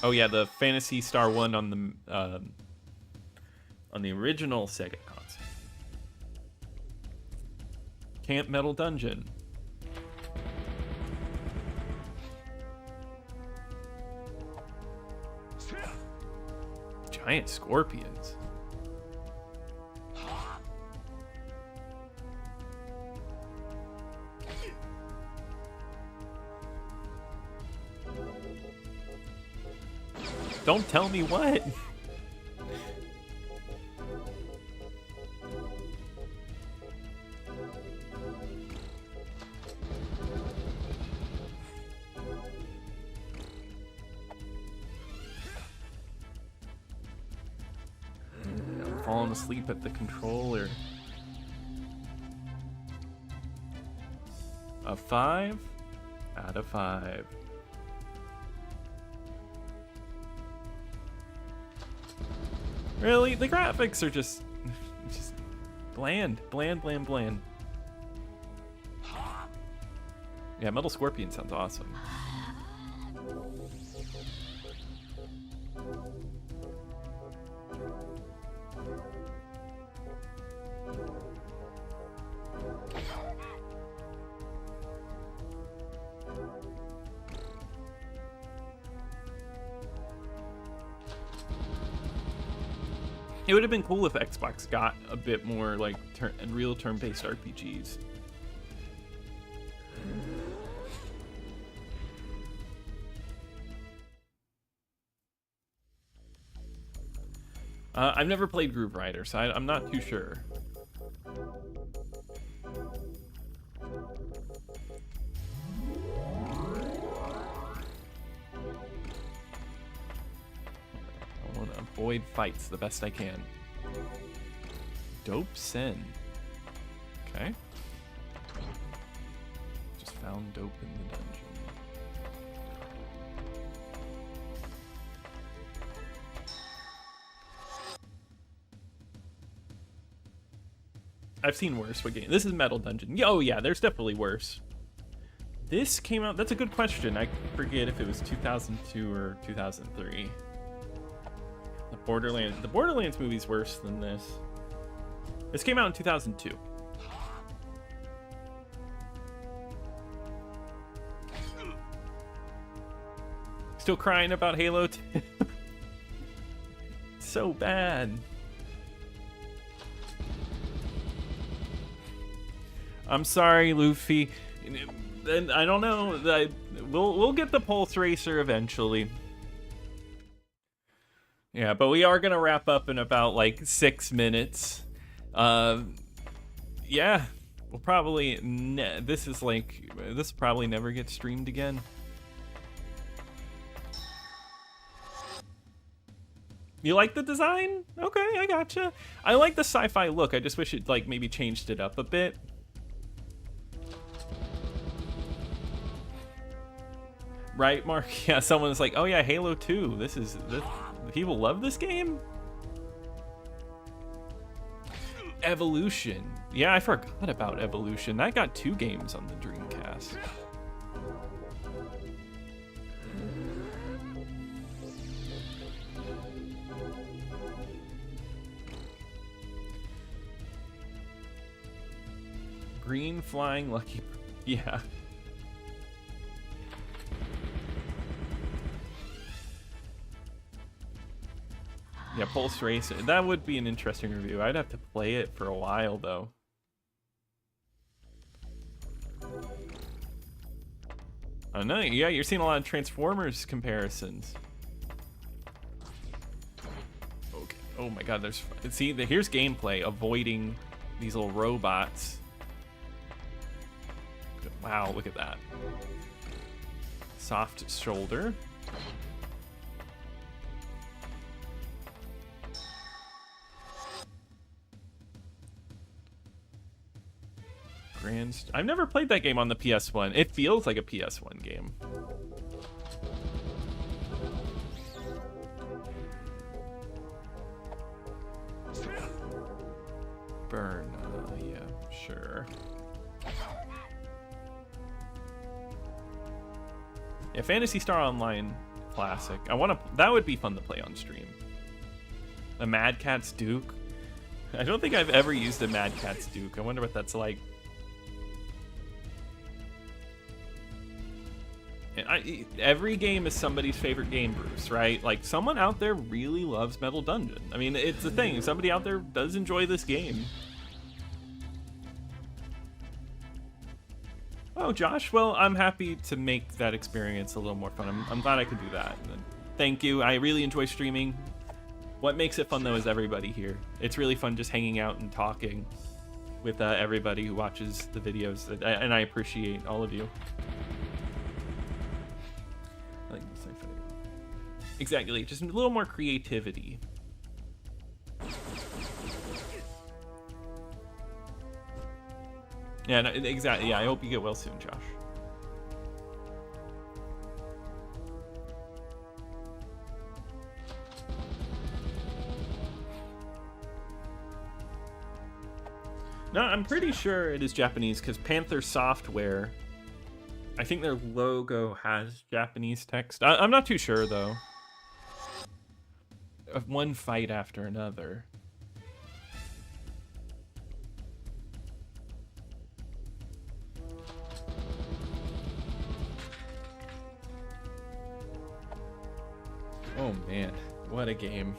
Oh yeah, the Phantasy Star 1 on the original Sega console. Camp Metal Dungeon. Giant scorpions. Don't tell me what. falling asleep at the controller. A 5 out of 5. Really? The graphics are just bland. Yeah, Metal Scorpion sounds awesome. It would have been cool if Xbox got a bit more like real turn-based RPGs. I've never played Groove Rider, so I'm not too sure. I want to avoid fights the best I can. Dope Sin. Okay. Just found dope in the dungeon. I've seen worse. What game? This is Metal Dungeon. Oh yeah, there's definitely worse. This came out. That's a good question. I forget if it was 2002 or 2003. The Borderlands movie's worse than this. This came out in 2002. Still crying about Halo 2. So bad. I'm sorry, Luffy. And I don't know. We'll get the Pulse Racer eventually. Yeah, but we are gonna wrap up in about like 6 minutes. Yeah, we'll probably this probably never gets streamed again. You like the design? Okay, I gotcha. I like the sci-fi look. I just wish it like maybe changed it up a bit. Right, Mark? Yeah, someone was like, oh yeah, Halo 2. People love this game? Evolution. Yeah, I forgot about Evolution. That got 2 games on the Dreamcast. Green flying lucky. Yeah. Yeah, Pulse Race. That would be an interesting review. I'd have to play it for a while, though. Oh, no. Yeah, you're seeing a lot of Transformers comparisons. Okay. Oh, my God. Here's gameplay. Avoiding these little robots. Wow, look at that. Soft shoulder. I've never played that game on the PS1. It feels like a PS1 game. Burn. Yeah, sure. Yeah, Phantasy Star Online Classic. That would be fun to play on stream. A Mad Catz Duke. I don't think I've ever used a Mad Catz Duke. I wonder what that's like. And every game is somebody's favorite game, Bruce, right? Like, someone out there really loves Metal Dungeon. I mean, it's the thing. Somebody out there does enjoy this game. Oh, Josh, well, I'm happy to make that experience a little more fun. I'm glad I could do that. And thank you. I really enjoy streaming. What makes it fun, though, is everybody here. It's really fun just hanging out and talking with everybody who watches the videos, and I appreciate all of you. Exactly, just a little more creativity. Yeah, no, exactly. Yeah, I hope you get well soon, Josh. No, I'm pretty sure it is Japanese because Panther Software, I think their logo has Japanese text. I'm not too sure, though. Of one fight after another. Oh, man. What a game.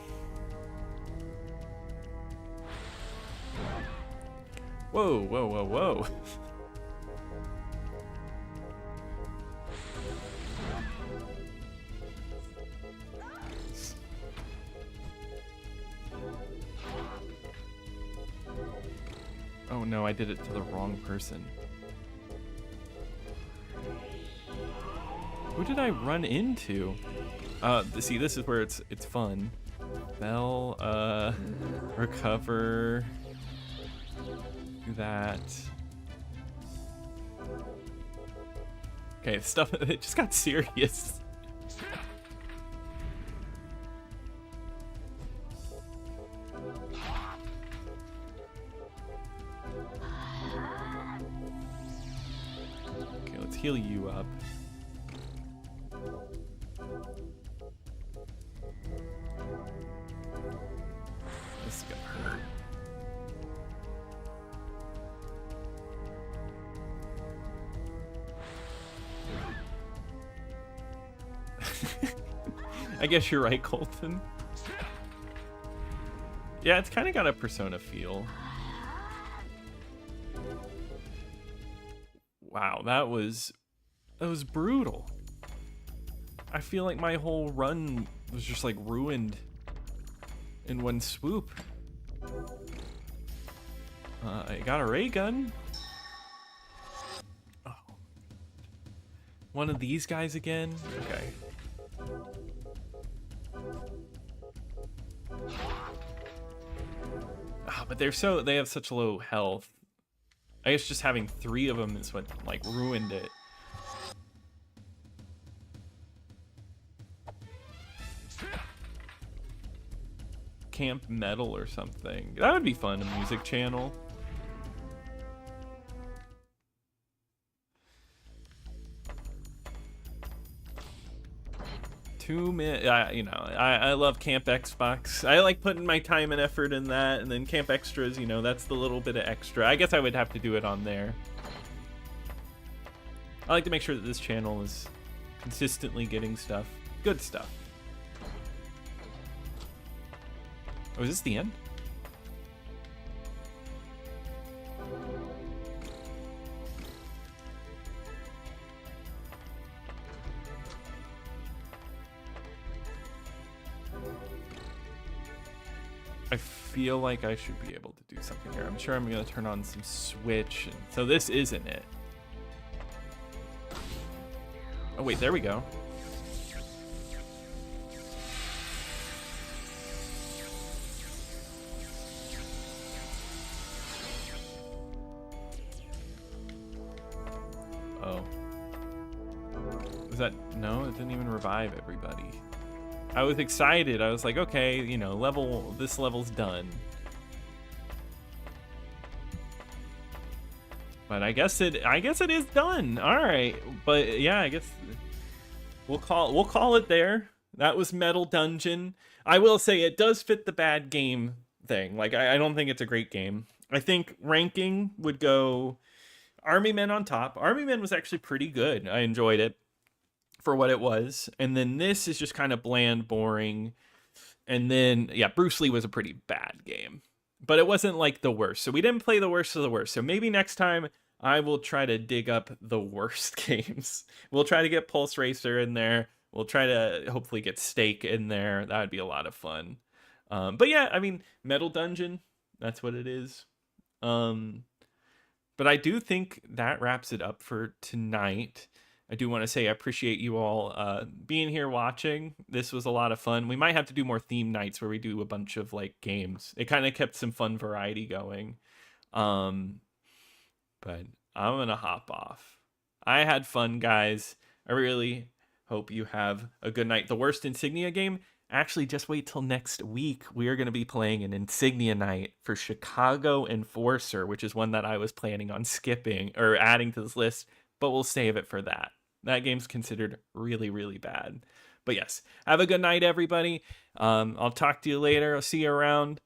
Whoa, whoa, whoa, whoa. Oh no, I did it to the wrong person. Who did I run into? See, this is where it's fun. Bell, recover. Do that. Okay, stuff, it just got serious. Okay, let's heal you up. This got hurt. I guess you're right, Colton. Yeah, it's kind of got a Persona feel. Wow, that was brutal. I feel like my whole run was just like ruined in one swoop. I got a ray gun. Oh. One of these guys again? Okay. But they have such low health. I guess just having 3 of them is what like ruined it. Camp Metal or something. That would be fun, a music channel. I love Camp Xbox. I like putting my time and effort in that, and then Camp Extras, that's the little bit of extra. I guess I would have to do it on there. I like to make sure that this channel is consistently getting stuff. Good stuff. Oh, is this the end? I feel like I should be able to do something here. I'm sure I'm going to turn on some Switch. So this isn't it. Oh, wait, there we go. Oh. Was that... No, it didn't even revive everybody. I was excited. I was like, okay, this level's done. But I guess it is done. All right. But yeah, I guess we'll call it there. That was Metal Dungeon. I will say it does fit the bad game thing. Like I don't think it's a great game. I think ranking would go Army Men on top. Army Men was actually pretty good. I enjoyed it for what it was. And then this is just kind of bland, boring. And then, yeah, Bruce Lee was a pretty bad game. But it wasn't like the worst. So we didn't play the worst of the worst. So maybe next time I will try to dig up the worst games. We'll try to get Pulse Racer in there. We'll try to hopefully get Stake in there. That would be a lot of fun. But yeah, I mean, Metal Dungeon, that's what it is. But I do think that wraps it up for tonight. I do want to say I appreciate you all being here watching. This was a lot of fun. We might have to do more theme nights where we do a bunch of like games. It kind of kept some fun variety going. But but I'm going to hop off. I had fun, guys. I really hope you have a good night. The worst Insignia game? Actually, just wait till next week. We are going to be playing an Insignia night for Chicago Enforcer, which is one that I was planning on skipping or adding to this list, but we'll save it for that. That game's considered really, really bad. But yes, have a good night, everybody. I'll talk to you later. I'll see you around.